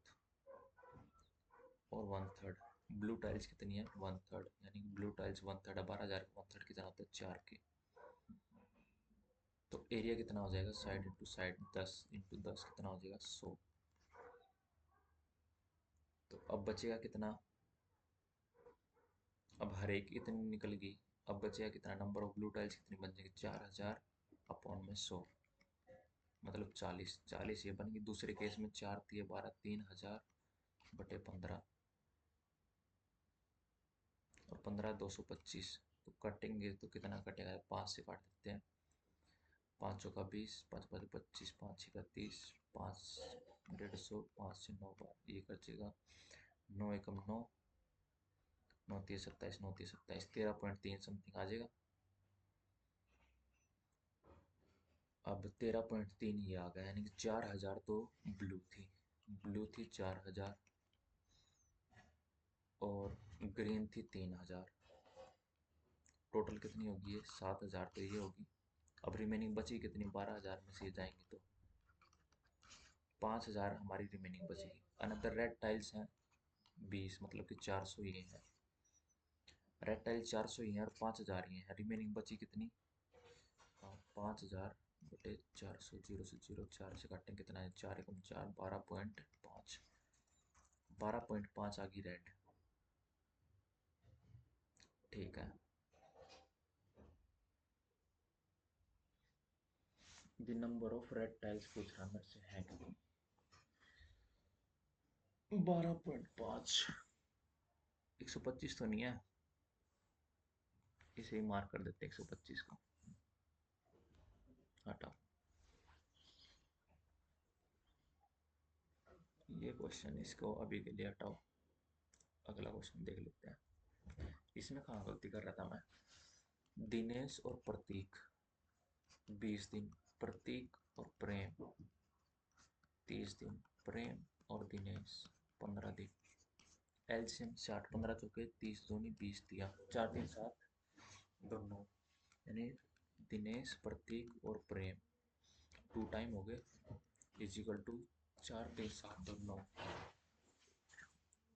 और 1/3। ब्लू टाइल्स कितनी है? 1/3, यानी ब्लू टाइल्स 1/3 है, 12,000 का 1/3 कितना होता है? 4 के। तो एरिया कितना हो जाएगा? साइड इंटू साइड 10 इंटू 10 कितना हो जाएगा? 100। तो अब बचेगा कितना? अब हर एक इतनी निकल गई। अब बचेगा कितना, नंबर ऑफ ब्लू टाइल्स कितनी बन जाएगी, 4000 अपॉन में 100, मतलब 40। 40 ये बन गई। दूसरे केस में 4 दिए 12, 3000 बटे 15, और 15 225। तो कटेंगे तो कितना कटेगा, 5 से काट देते हैं। 5 का 20, 5 5 25, 5 6 का 30, 5 150, 5 से 9 बार ये कटेगा। 9 एकम 9, 9 तीस 27, 9 तीस 27, 13.3 समथिंग आ जाएगा। अब 13.3 ये आ गया, यानी कि 4000 तो ब्लू थी, ब्लू थी 4000, और ग्रीन थी 3000। टोटल कितनी होगी ये, 7000 तो ये होगी। अब रिमेनिंग बची कितनी, 12000 में से ये जाएंगे तो 5000 हमारी रिमेनिंग बचेगी। अनदर रेड टाइल्स हैं 20, मतलब कि 400 ये हैं। रेड टाइल 400 ही हैं और 5000 ही हैं, रिमेनिंग बची कितनी, 5000 बटे 400, 0 से 0, 4 से काटें कितना है, 4 एकम 4, 12.5, 12.5 आ गई रेड। ठीक है, the number of red tiles पूछ रहा मेरे से है कितनी, 12.5। 125 तो नहीं है, इसे ही मार्क कर देते 125 को, हटाओ। ये क्वेश्चन इसको अभी के लिए हटाओ, अगला क्वेश्चन देख लेते हैं। इसमें कहाँ गलती कर रहा था मैं। दिनेश और प्रतीक 20 दिन, प्रतीक और प्रेम 30 दिन, प्रेम और दिनेश 15 दिन। एलसीएम 60, 15 चौके 30, दूनी 20 दिया, 4 3 7 दोनों, यानी दिनेश प्रतीक और प्रेम 2 टाइम हो गए, इजिकल टू 4 3 7 दोनों,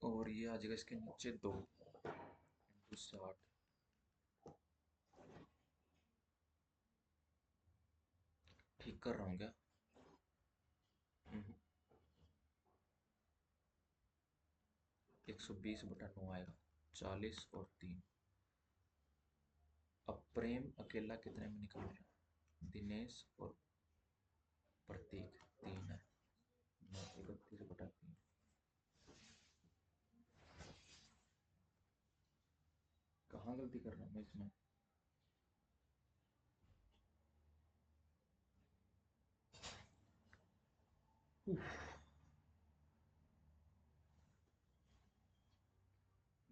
और ये आ जाएगा इसके नीचे 2 इंटू 60। ठीक कर रहा हूँ क्या, 120/9 आएगा, 40 और 3। अब प्रेम अकेला कितने में निकल रहा है, दिनेश और प्रतीक 3 है, 31/3। कहाँ गलती कर रहा हूँ मैं इसमें,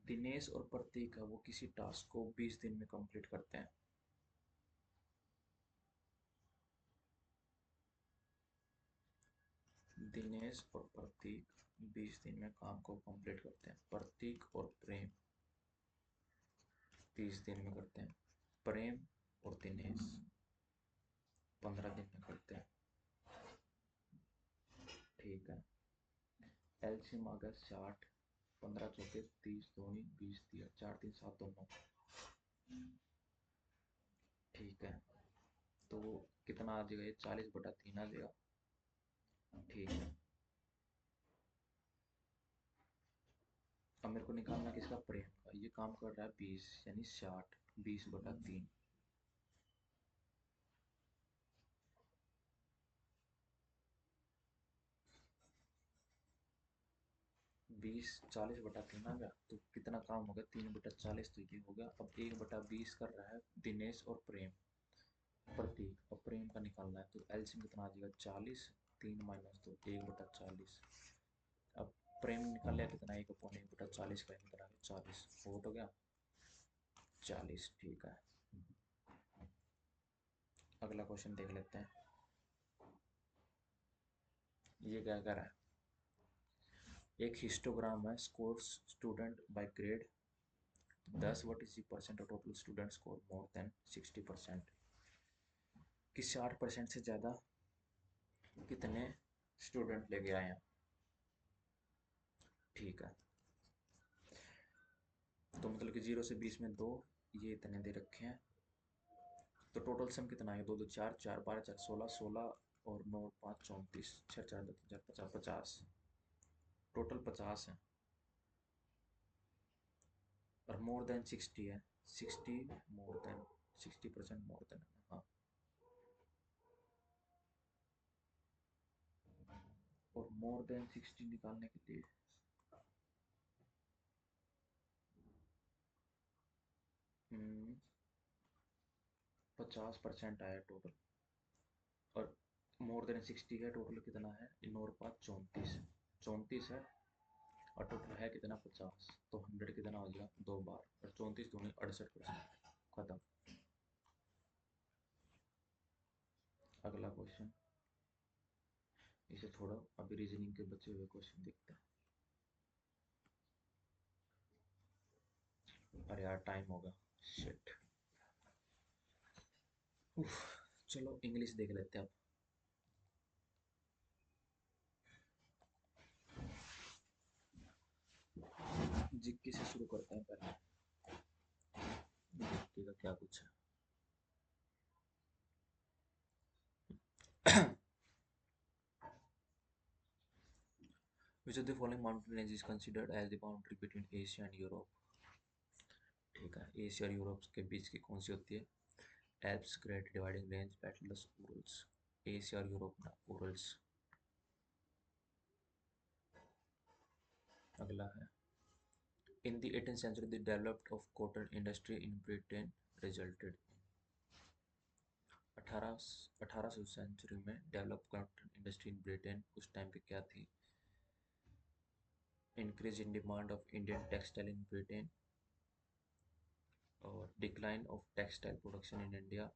दिनेश और प्रतीक है वो किसी टास्क को 20 दिन में कंप्लीट करते हैं। दिनेश और प्रतीक 20 दिन में काम को कंप्लीट करते हैं। प्रतीक और प्रेम 30 दिन में करते हैं। प्रेम और दिनेश 15 दिन में करते हैं। ठीक है, एलसीएम आ गया 60, 15 चौके 30, दूनी 20 दिया, 4 3 7 दोनों। ठीक है, तो कितना आ जाएगा ये, 40/3 आ जाएगा। ठीक है, अब मेरे को निकालना किसका, प्रेम का। ये काम कर रहा है 20, यानी 60, 20/3। 20 40/3 आ गया, तो कितना काम हो गया, 3/40 तो ये हो गया। अब 1/20 कर रहा है दिनेश और प्रेम, प्रतीक और प्रेम का निकालना है, तो एलसीएम कितना आ जाएगा, 40, 3 माइनस 2, 1/40। अब प्रेम निकाल लिया कितना, 1/1/40 का कितना, 40 वोट हो गया, 40। ठीक है, अगला क्वेश्चन देख लेते हैं। ये क्या कर रहा है, एक हिस्टोग्राम है, scores student by grade 10, what is the percent of total student score more than 60%, कि 60% से ज़्यादा कितने स्टूडेंट लेके आए हैं। ठीक है, तो मतलब कि 0 से 20 में 2, ये इतने दे रखे हैं, तो टोटल सम कितना है, 2 2 4, 4 12 4 16, 16 और 9 5 34, 6 4 2 3 4 50, 50 टोटल 50 है। और मोर देन 60 है, 60 मोर देन 60% मोर देन, हाँ। और मोर देन 60 निकालने के लिए 50% आया टोटल, और मोर देन 60 है, टोटल कितना है इन और पाँच 34, 34 है, और टोटल है कितना 50, तो 100 कितना हो गया 2 बार, और 34 दूनी 68%, खत्म। अगला क्वेश्चन, इसे थोड़ा अभी रीजनिंग के बचे हुए क्वेश्चन देखते हैं। अरे यार टाइम होगा, शिट। उफ, चलो इंग्लिश देख लेते हैं अब। जीके से शुरू करते हैं पहले। जीके का क्या कुछ है। Which of the following mountain range is considered as the boundary between Asia and Europe? ठीक है, एशिया और यूरोप के बीच की कौन सी होती है? Alps, Great Dividing Range, Atlas, Urals. Asia और यूरोप ना, उरल्स। अगला है, in the 18th century the development of cotton industry in Britain resulted in। 1800 century में develop cotton industry in Britain उस टाइम पे क्या थी? Increase in demand of Indian textile in Britain, और decline of textile production in India,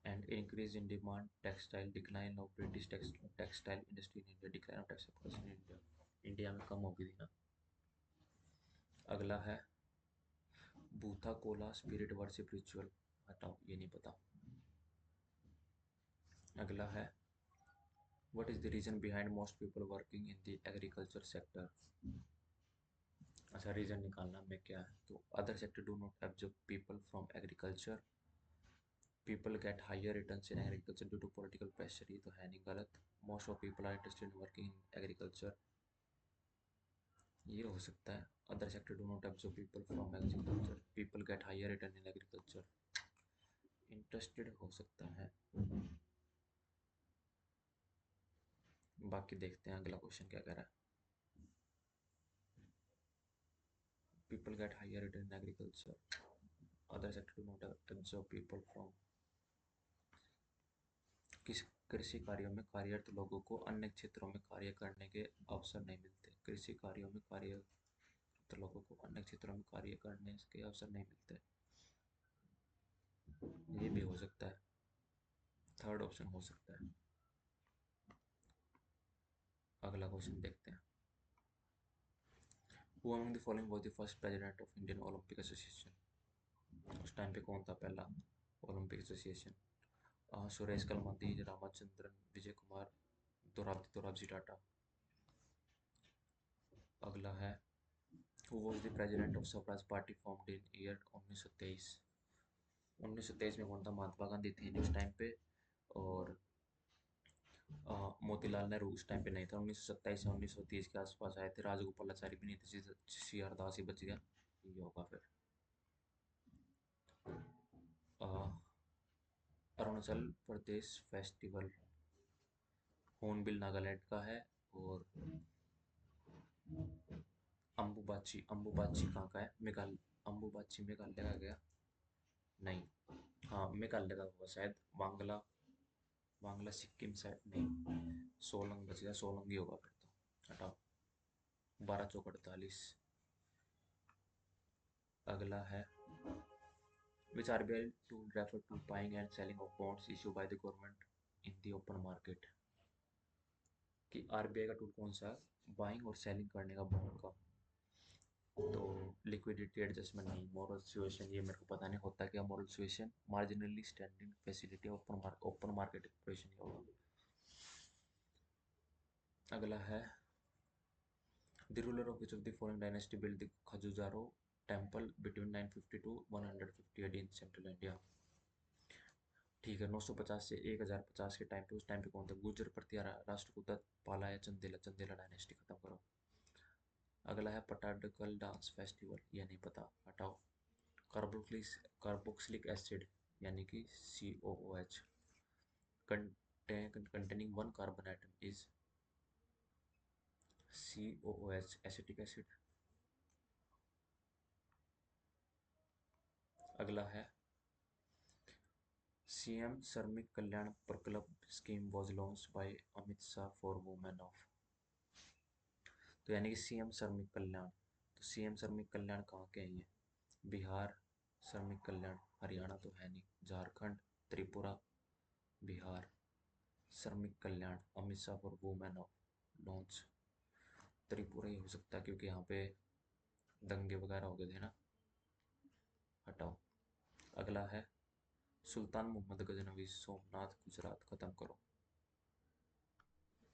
and increase in demand textile, decline of British textile industry in India, decline of textile production in India. India में कम हो गई थी ना। अगला है, Bhuta Kola spirit worship ritual, हटाओ ये नहीं पता। अगला है, what is the reason behind most people working in the agriculture sector. अच्छा, रीजन निकालना में क्या है, तो other sector do not absorb people from agriculture, people get higher returns in agriculture due to political pressure, ये तो है नहीं, गलत। Most of people are interested in working in agriculture, ये हो सकता है। Other sector do not absorb people from agriculture, people get higher return in agriculture, interested हो सकता है। बाकी देखते हैं अगला क्वेश्चन क्या कह रहा है। People get higher return in agriculture, other sector do not absorb people from. किस कृषि कार्यों में कार्यरत लोगों को अन्य क्षेत्रों में कार्य करने के अवसर नहीं मिलते। कृषि कार्यों में कार्यरत लोगों को अन्य क्षेत्रों में कार्य करने के अवसर नहीं मिलते, ये भी हो सकता है, थर्ड ऑप्शन हो सकता है। अगला क्वेश्चन देखते हैं। Who among the following was the first president of Indian Olympic association. उस टाइम पे कौन था पहला ओलंपिक एसोसिएशन? सुरेश कलमादी, रामचंद्रन, विजय कुमार, दोराबजी टाटा। अगला है, who was the president of Swaraj party formed in year 1923। 1923 में कौन था? महात्मा गांधी थे नहीं उस टाइम पे, और मोतीलाल नेहरू उस टाइम पे नहीं था। 1927 से 1930 के आसपास आए थे। राजगोपालाचारी भी नहीं थे, सी आर दास ही बच गया, ये होगा फिर। अ, अरुणाचल प्रदेश फेस्टिवल होर्नबिल नागालैंड का है, और अम्बुबाची अम्बुबाची कहाँ का है? मेघालय। अम्बुबाची मेघालय का गया नहीं, हाँ मेघालय का होगा शायद। वांगला, वांगला सिक्किम साइड नहीं, सोलंग बच गया, सोलंग ही होगा फिर तो, हटाओ। 12 चौक 48। अगला है, which RBI tool refer to buying and selling of bonds issued by the government in the open market। कि आरबीआई का टूल कौन सा है बाइंग और सेलिंग करने का बॉन्ड का? तो लिक्विडिटी एडजस्टमेंट नहीं, मोरल सुएशन, ये मेरे को पता नहीं होता क्या moral suasion. Marginally standing facility, open market operation होगा। अगला है, the ruler of which of the following dynasty build the Khajuraho temple between 950 to 150 AD in central India. ठीक है, 950 से 1050 के टाइम पे, उस टाइम पे कौन था? गुर्जर प्रतिहारा राष्ट्रकूट पाला या चंदेला, चंदेला डायनेस्टी, खत्म करो। अगला है पटाडकल डांस फेस्टिवल, ये नहीं पता, हटाओ। कार्बोक्सिलिक एसिड यानी कि COOH containing one carbon atom is COOH, acetic acid. अगला है CM श्रमिक कल्याण प्रकल्प scheme was launch by Amit Shah for women of. तो यानी कि CM श्रमिक कल्याण, तो CM श्रमिक कल्याण कहाँ के हैं ये? बिहार श्रमिक कल्याण, हरियाणा तो है नहीं, Jharkhand, Tripura, Bihar. Shramik Kalyan Amit Shah for women of launch, Tripura ही हो सकता है क्योंकि यहाँ पे दंगे वगैरह हो गए थे ना, हटाओ। अगला है सुल्तान मोहम्मद गजनवी सोमनाथ गुजरात, खत्म करो।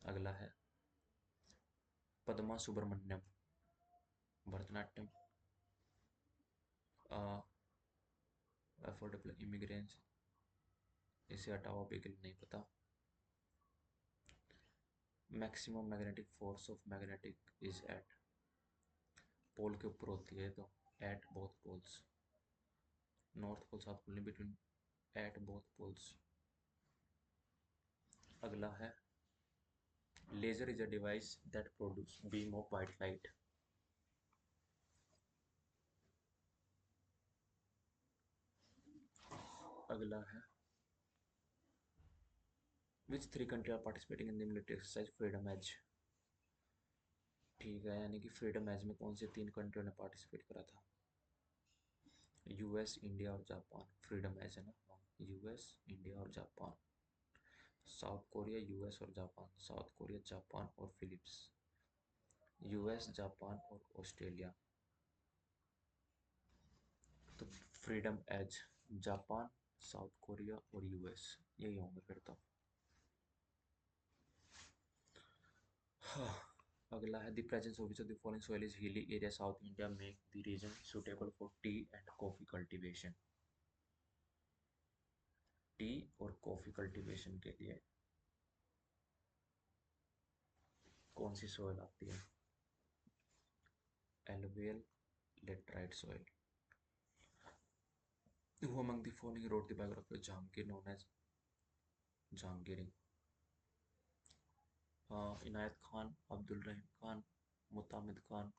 अगला है पद्मा सुब्रमण्यम भरतनाट्यम, अफोर्डेबल इमिग्रेंट्स, इसे हटाओ, अभी के लिए नहीं पता। Maximum magnetic force of magnetic is at, pole के ऊपर होती है तो at both poles, north pole south pole, between, at both poles. अगला है laser is a device that produce beam of white light. अगला है which 3 country are participating in the military exercise Freedom Edge. ठीक है, यानी कि freedom as में कौन से 3 कंट्रियों ने पार्टिसिपेट करा था? US, इंडिया और जापान। फ्रीडम एज है ना, US, इंडिया और जापान। साउथ कोरिया, US और जापान, साउथ कोरिया, जापान और फिलिप्स, US, जापान और ऑस्ट्रेलिया। तो freedom edge Japan, South Korea और US, यही होंगे फिर तो। हाँ। अगला है the presence of the following soil is hilly area South India make the region suitable for tea and coffee cultivation. Tea और कॉफी कल्टीवेशन के लिए कौन सी सोइल आती है? Alluvial laterite soil. Who among the following wrote the biography of Jahangir known as Jahangiri? Inayat Khan, Abdul Rahim Khan, Mutamid Khan.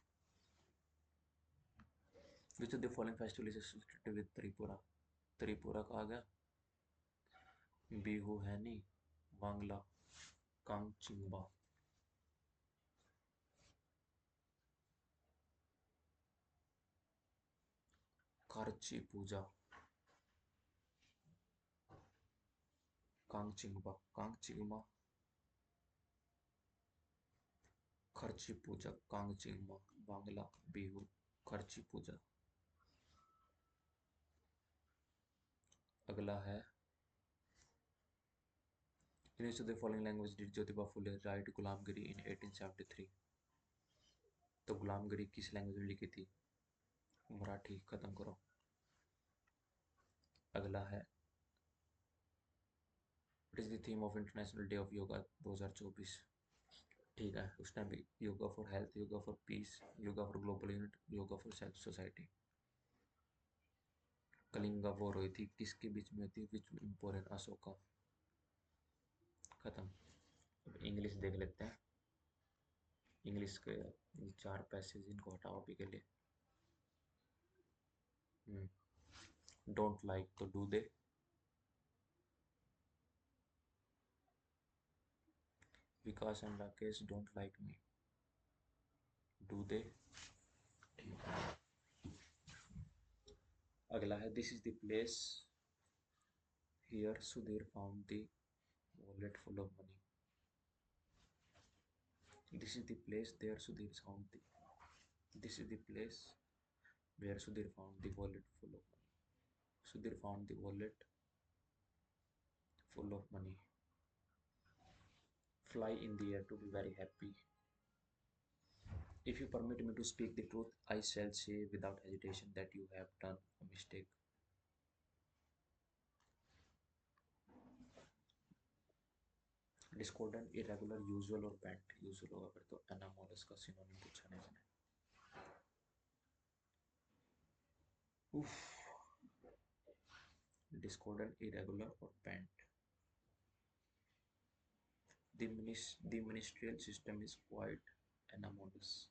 Which of the following festival is associated with Tripura? Tripura का आ गया, बिहू है नहीं, वांगला, कांगचिंगबा। कार्ची पूजा, कांगचिंगबा, कांगचिंगबा, खर्ची पूजा, कांगचिंगबा, वांगला, बिहू, खर्ची पूजा। अगला है in which of the following language did Jyotiba Phule write Gulamgiri in 1873? तो गुलामगिरी किस लैंग्वेज में लिखी थी? मराठी, खत्म करो। अगला है what is the theme of international day of yoga 2024? ठीक है, उस टाइम भी yoga for health, yoga for piece, yoga for global unit, yoga for self society. Kalinga war हुई थी, किसके बीच में हुई थी? विच इम्पोरियन अशोका, खत्म। अब इंग्लिश देख लेते हैं, इंग्लिश के 4 पैसेज इनको हटाओ अभी के लिए। Don't like to do they, Vikas and Rakesh don't like me, do they. अगला है this is the place here Sudhir found the wallet full of money. This is the place there Sudhir found the, this is the place where Sudhir found the wallet full of money, Sudhir found the wallet full of money. Fly in the air to be very happy. If you permit me to speak the truth, I shall say without hesitation that you have done a mistake. Discordant, irregular, usual और bent. Usual होगा फिर तो anomalous का synonym पूछा नहीं इसने. Oof. Discordant, irregular, or bent. The ministerial system is quite anomalous,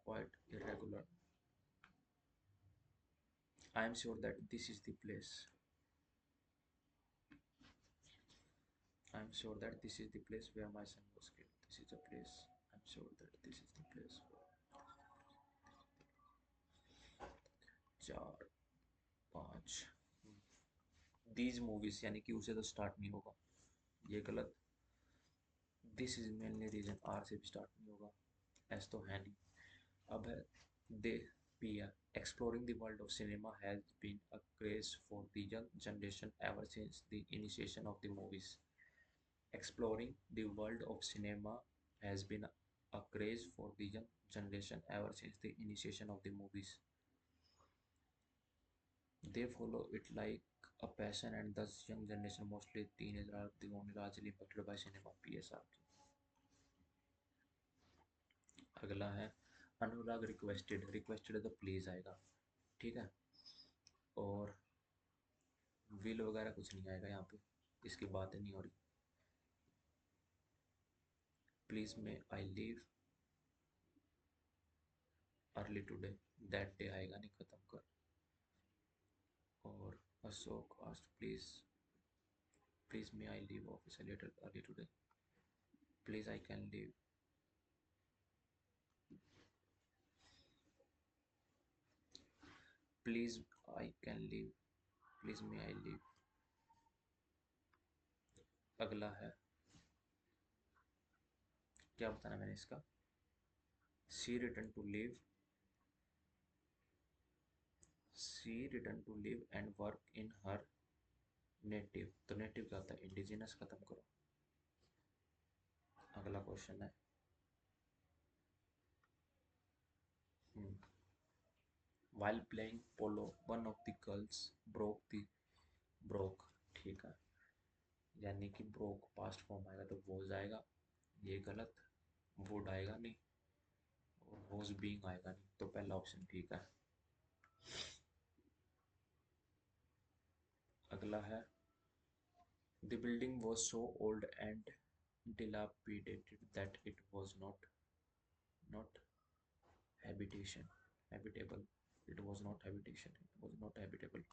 quite irregular. I am sure that this is the place. I am sure that this is the place where my son was killed. This is the place. I'm sure that this is the place. चार पाँच these movies यानी कि उसे तो start नहीं होगा, ये गलत। This is mainly reason, R से भी स्टार्ट नहीं होगा, एस तो है नहीं। अब है दे पी है। Exploring the world of cinema has been a craze for the young generation ever since the initiation of the movies. Exploring the world of cinema has been a craze for the young generation ever since the initiation of the movies. They follow it like a passion, and thus young generation, mostly teenagers, are the only largely impacted by cinema. PSR. अगला है अनुराग requested. Requested तो please आएगा, ठीक है। और will वगैरह कुछ नहीं आएगा यहाँ पे, इसकी बात नहीं हो रही। Please may I leave early today, that day आएगा नहीं, खत्म कर। और Ashok asked please may I leave office later early today, please I can leave, please I can leave, please may I leave. अगला है, क्या बताना मैंने इसका, she return to live, she return to live and work in her native. तो native क्या होता है, इंडिजिनस, खत्म करो। अगला क्वेश्चन है while playing polo one of the girls broke, ठीक है। यानी कि ब्रोक पास्ट फॉर्म आएगा तो वोज आएगा, ये गलत। वुड आएगा नहीं, और वोज बीइंग आएगा नहीं, तो पहला ऑप्शन ठीक है। अगला है the building was so old and dilapidated that it was not habitation habitable, it was not habitation, it was not habitable।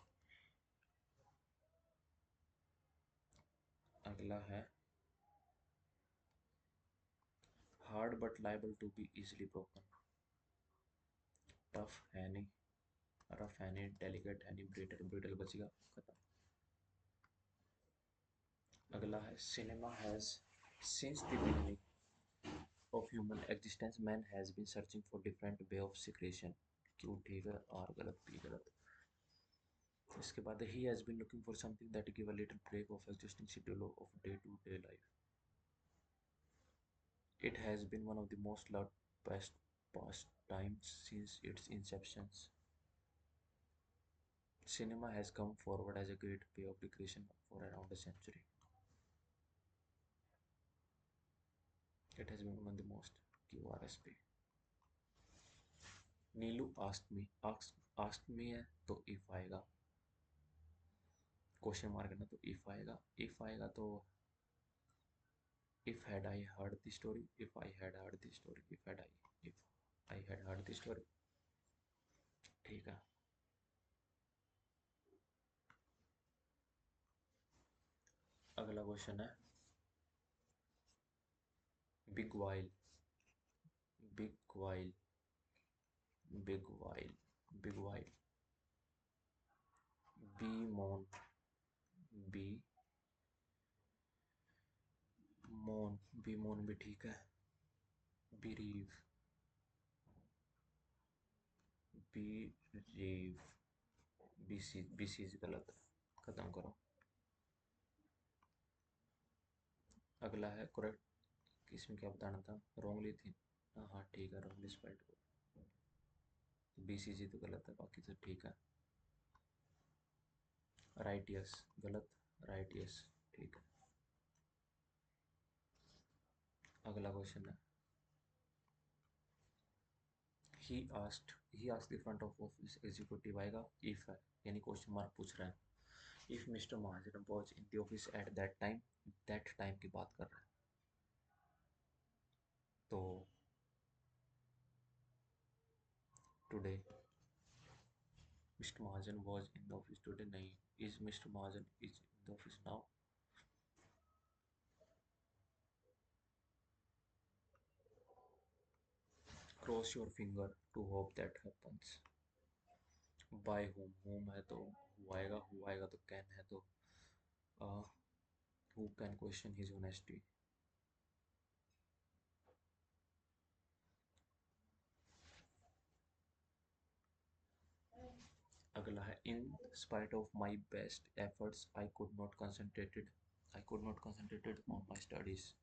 अगला है hard but liable to be easily broken। Tough है नहीं, रफ है नहीं, डेलिकेट है नहीं, brittle, brittle बचेगा, खत्म। अगला है cinema has since the beginning of human existence man has been searching for different way of recreation. क्यों ठीक है, आर गलत, पी गलत। इसके बाद ही has been looking for something that give a little break of existing schedule of day to day life. It has been one of the most loved past times since its inception. Cinema has come forward as a great way of recreation for around a century. It has been one of the most QRSP. Neelu asked me है तो if आएगा, question mark करना तो if आएगा। if आएगा तो if had I heard the story, if I had heard the story, if I had heard the story, ठीक है। अगला क्वेश्चन है big while, big while, big while, big while, बी मोन, बी मोन, बी मोन भी ठीक है। बिरीव, बिरीव, बीसी गलत, खत्म करो। अगला है करेक्ट, इसमें क्या बताना था, रोंगली थी, हाँ ठीक है, रोंगली स्पेल्ड। बीसीजी तो गलत है, बाकी तो ठीक है। राइटियस गलत, राइटियस ठीक है। अगला क्वेश्चन है he asked the front of office executive आएगा if है यानी क्वेश्चन मार्क पूछ रहा है if Mr. Mahajan was in the office at that time की बात कर रहा है तो today Mr. Mahajan was in the office today नहीं is Mr. Mahajan is in the office now cross your finger to hope that happens by whom है तो who आएगा तो can है तो uh, who can question his honesty अगला है in spite of my best efforts I could not concentrated on my studies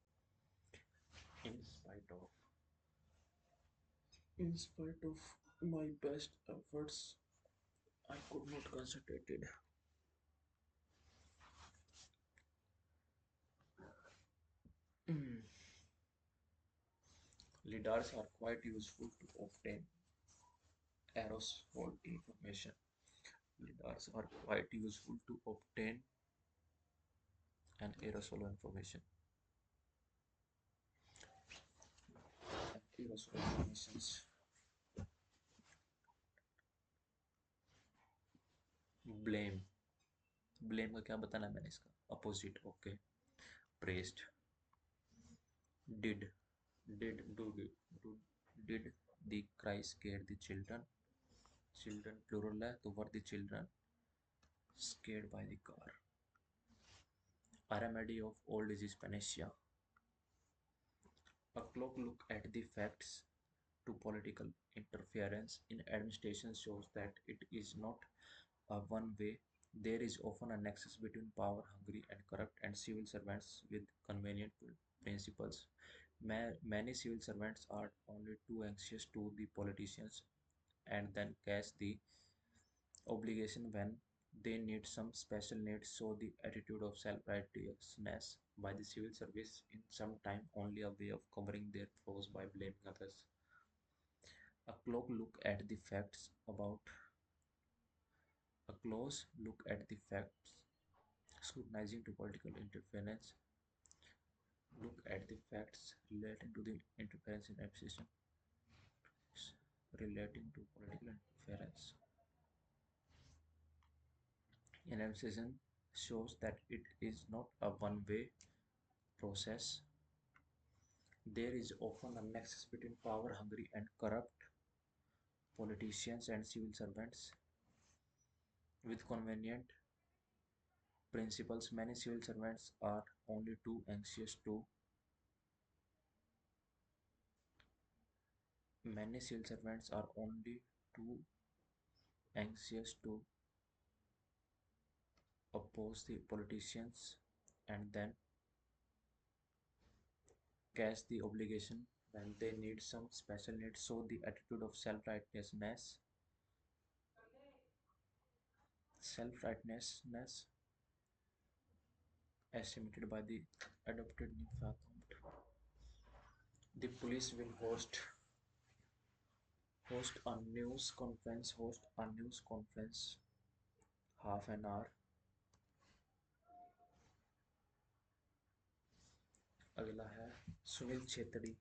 in spite of my best efforts I could not concentrated lidars are quite useful to obtain aerosol information lidars are quite useful to obtain an aerosol information aerosol informations blame blame का क्या बताना है मैंने इसका opposite okay pressed did did do did the cry scare the children children plural है तो were the children scared by the car a remedy of old disease panacea a clock look at the facts to political interference in administration shows that it is not a one way. There is often a nexus between power hungry and corrupt and civil servants with convenient principles. Many civil servants are only too anxious to the politicians and then cash the obligation when they need some special needs. So the attitude of self-righteousness by the civil service in some time only a way of covering their flaws by blaming others. A close look at the facts about a close look at the facts scrutinizing to political interference. Look at the facts relating to the interference in administration. Relating to political interference in administration shows that it is not a one-way process. There is often a nexus between power-hungry and corrupt politicians and civil servants with convenient principles. Many civil servants are only too anxious to oppose the politicians and then cash the obligation when they need some special needs. So the attitude of self-righteousness estimated by the adopted new fact. The police will host a news conference half an hour. अगला है Sunil Chhetri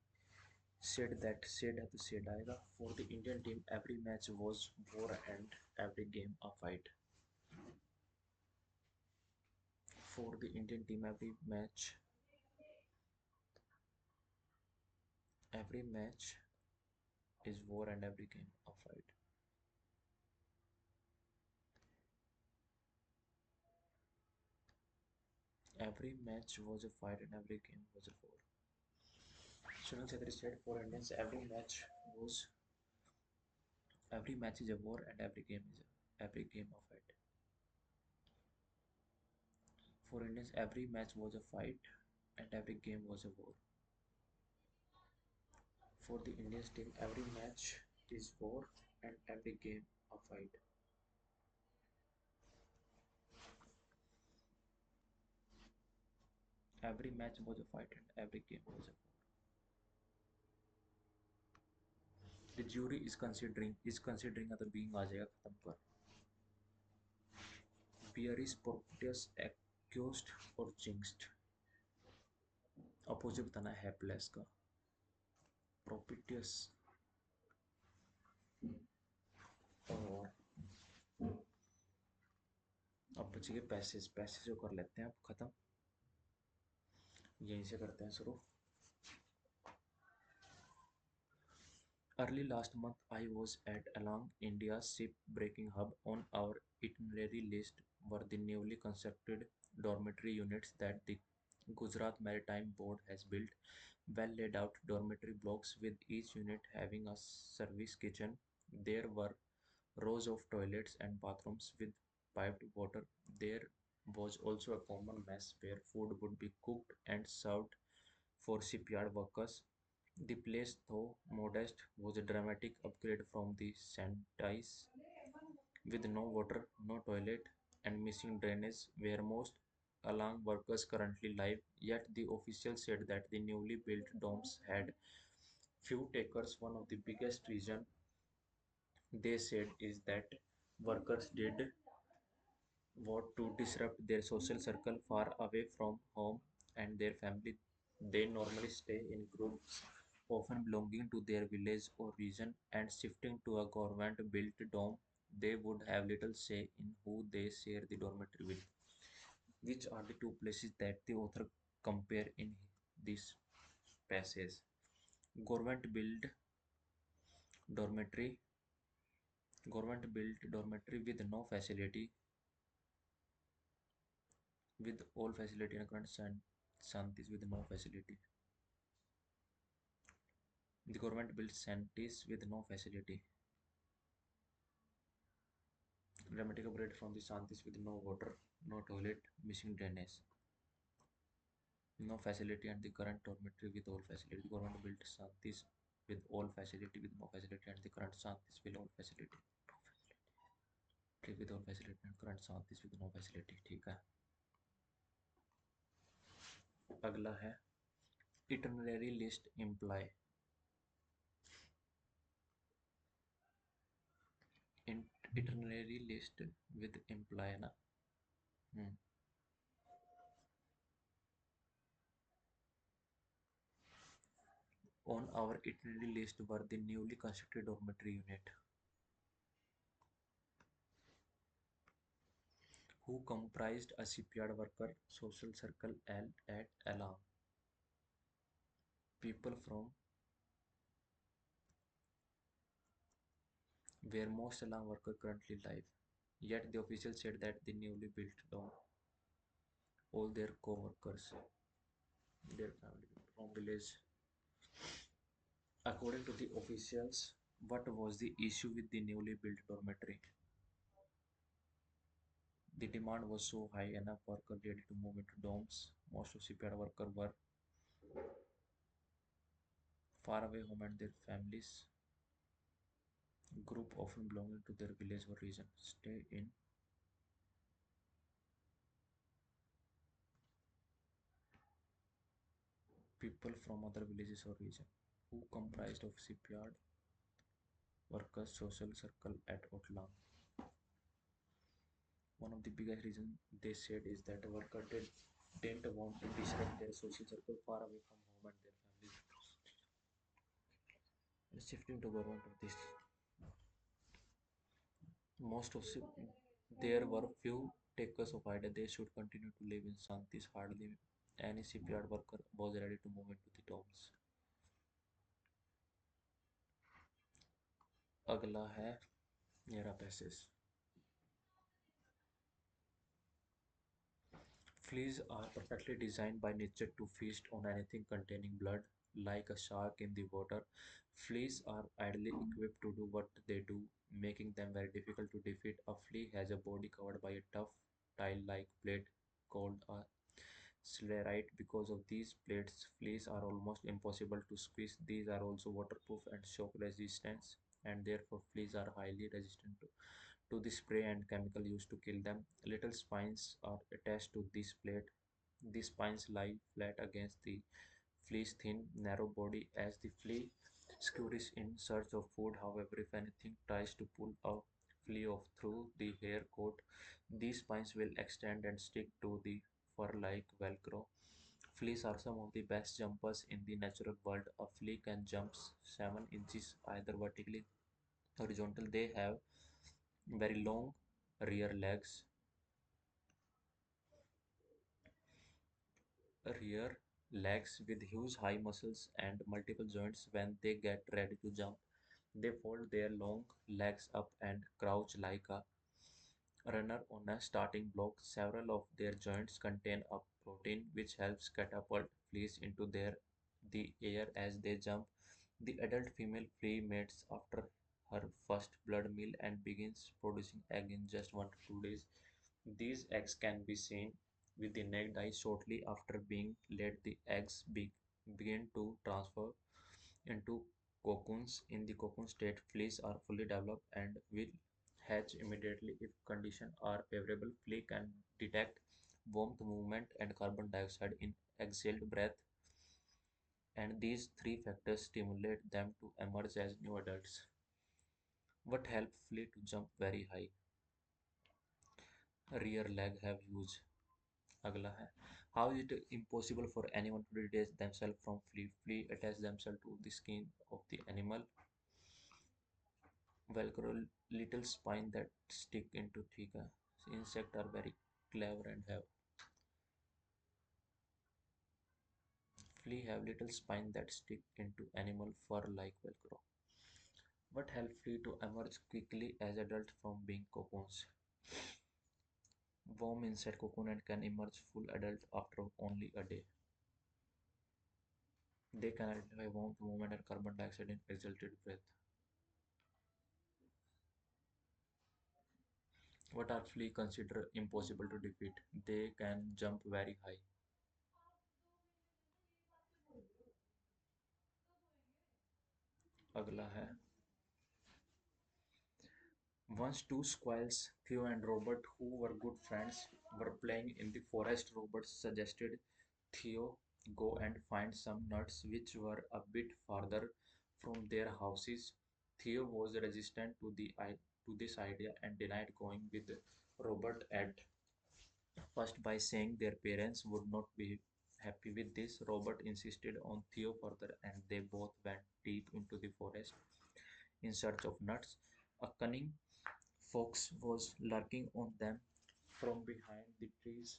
said है तो said आएगा for the Indian team every match was war and every game a fight. For the Indian team every match is war and every game a fight. Every match was a fight and every game was a war. Sunil Chhetri said for Indians every match is a war and every game a fight. For Indians every match was a fight and every game was a war. For the Indians team every match is war and every game a fight. Every match was a fight and every game was a war. The jury is considering अगर being आ जाएगा खत्म पर. Beer is propitious, accused और jinxed. Opposite बताना है hapless का. Propitious और अब बच गए पैसेज. पैसेज जो कर लेते हैं अब खत्म. यहीं से करते हैं शुरू. Early last month, I was at along India's ship-breaking hub. On our itinerary list were the newly constructed dormitory units that the Gujarat Maritime Board has built. Well laid out dormitory blocks with each unit having a service kitchen. There were rows of toilets and bathrooms with piped water. There was also a common mess where food would be cooked and served for shipyard workers. The place, though modest, was a dramatic upgrade from the Santais, with no water, no toilet, and missing drainage where most along workers currently live. Yet the official said that the newly built domes had few takers. One of the biggest reason they said is that workers did what to disrupt their social circle far away from home and their family. They normally stay in groups, often belonging to their village or region, and shifting to a government built dome, they would have little say in who they share the dormitory with. Which are the two places that the author compare in this passage? Government built dormitory, government built dormitory with no facility, with all facility and current Shantis with no facility. The government built Shantis with no facility. Dramatic upgrade from the Shantis with no water, no toilet, missing drainage. No facility and the current dormitory with all facility. The government built Shantis with all facility with no facility and the current Shantis with all facility. With all facility and current Shantis with no facility. ठीक है. अगला है itinerary list imply. Itinerary list with imply ना. On our itinerary list were the newly constructed dormitory unit, who comprised a shipyard worker, social circle at Alam, people from where most Alam workers currently live. Yet the official said that the newly built dome, all their co-workers, their family from village. According to the officials, what was the issue with the newly built dormitory? The demand was so high, enough workers ready to move into domes. Most of shipyard workers were far away home and their families. Group often belonging to their village or region stay in people from other villages or region who comprised of shipyard workers social circle at Otlam. One of the biggest reasons they said is that workers didn't want to disrupt their social circle far away from home and their families. And shifting to government of this, most of there were few takers of idea they should continue to live in Shantis. Hardly any shipyard worker was ready to move into the domes. अगला है मेरा passage. Fleas are perfectly designed by nature to feast on anything containing blood, like a shark in the water. Fleas are ideally equipped to do what they do, making them very difficult to defeat. A flea has a body covered by a tough, tile-like plate called a sclerite. Because of these plates, fleas are almost impossible to squeeze. These are also waterproof and shock resistant, and therefore fleas are highly resistant to the spray and chemical used to kill them. Little spines are attached to this plate. These spines lie flat against the flea's thin, narrow body. As the flea Squid is in search of food. However, if anything tries to pull a flea off through the hair coat, these spines will extend and stick to the fur like velcro. Fleas are some of the best jumpers in the natural world. A flea can jump 7 inches either vertically or horizontal. They have very long rear legs with huge high muscles and multiple joints. When they get ready to jump, they fold their long legs up and crouch like a runner on a starting block. Several of their joints contain a protein which helps catapult fleas into the air as they jump. The adult female flea mates after her first blood meal and begins producing egg in just 1 to 2 days. These eggs can be seen with the naked eye. Shortly after being laid, the eggs begin to transfer into cocoons. In the cocoon state, fleas are fully developed and will hatch immediately if conditions are favorable. Flea can detect warmth, movement, and carbon dioxide in exhaled breath, and these three factors stimulate them to emerge as new adults. What help flea to jump very high? Rear leg have huge. अगला है, how is it impossible for anyone to detach themselves from flea? Flea attach themselves to the skin of the animal. Velcro little spine that stick into thick. Insects are very clever and have flea have little spine that stick into animal fur like velcro. What help flea to emerge quickly as adults from being cocoons? Worm inside cocoon and can emerge full adult after only a day. They can identify warmth, movement, and carbon dioxide in exhaled breath. What are flea considered impossible to defeat? They can jump very high. अगला है, once two squirrels, Theo and Robert, who were good friends, were playing in the forest. Robert suggested Theo go and find some nuts which were a bit farther from their houses. Theo was resistant to this idea and denied going with Robert at first by saying their parents would not be happy with this. Robert insisted on Theo further, and they both went deep into the forest in search of nuts. A cunning fox was lurking on them from behind the trees.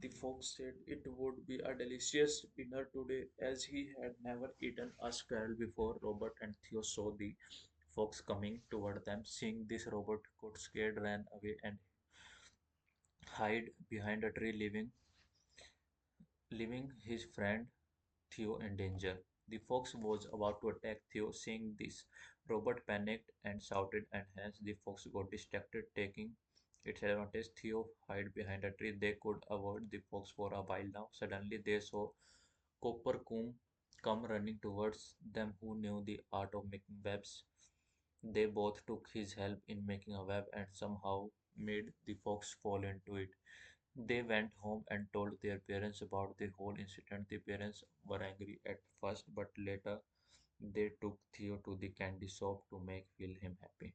The fox said it would be a delicious dinner today, as he had never eaten a squirrel before. Robert and Theo saw the fox coming toward them. Seeing this, Robert got scared, ran away, and hid behind a tree, leaving his friend Theo in danger. The fox was about to attack Theo. Seeing this, Robert panicked and shouted, and hence the fox got distracted, taking its advantage. Theo hid behind a tree. They could avoid the fox for a while now. Suddenly, they saw Copper Comb come running towards them, who knew the art of making webs. They both took his help in making a web and somehow made the fox fall into it. They went home and told their parents about the whole incident. The parents were angry at first, but later they took Theo to the candy shop to make feel him happy.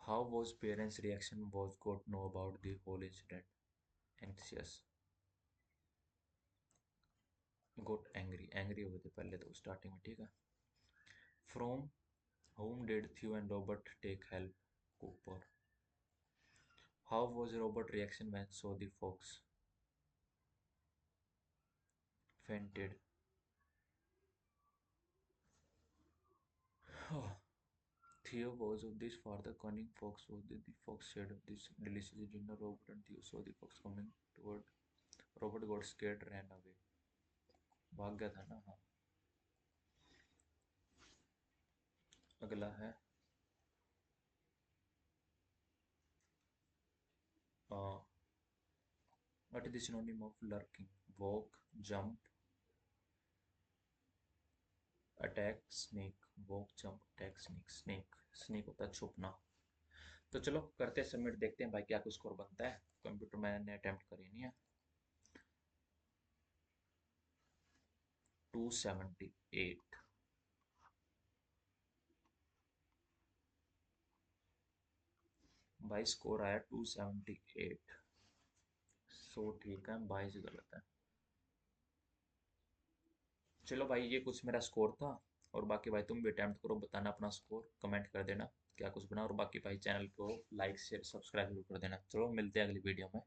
How was parents' reaction was got know about the whole incident? Anxious, got angry, angry हुए थे पहले तो starting में ठीक है. From whom did Theo and Robert take help? Cooper. How was Robert' reaction when saw the fox? Fainted. Theo was of this father cunning fox was the fox said of this delicious dinner. Robert and Theo saw the fox coming toward. Robert got scared, ran away. भाग गया था ना. हाँ. अगला है, what is the synonym of lurking? Walk, jump, attack, sneak. Walk, jump, attack, sneak. Sneak होता है छुपना. तो चलो करते हैं सबमिट, देखते हैं भाई क्या कुछ स्कोर बनता है. कंप्यूटर मैंने अटेम्प्ट करी नहीं है. 278. भाई स्कोर आया 278। सो ठीक है, 22 गलत है। चलो भाई, ये कुछ मेरा स्कोर था। और बाकी भाई तुम भी अटेम्प्ट करो, बताना अपना स्कोर, कमेंट कर देना क्या कुछ बना। और बाकी भाई चैनल को लाइक शेयर सब्सक्राइब जरूर कर देना। चलो मिलते हैं अगली वीडियो में।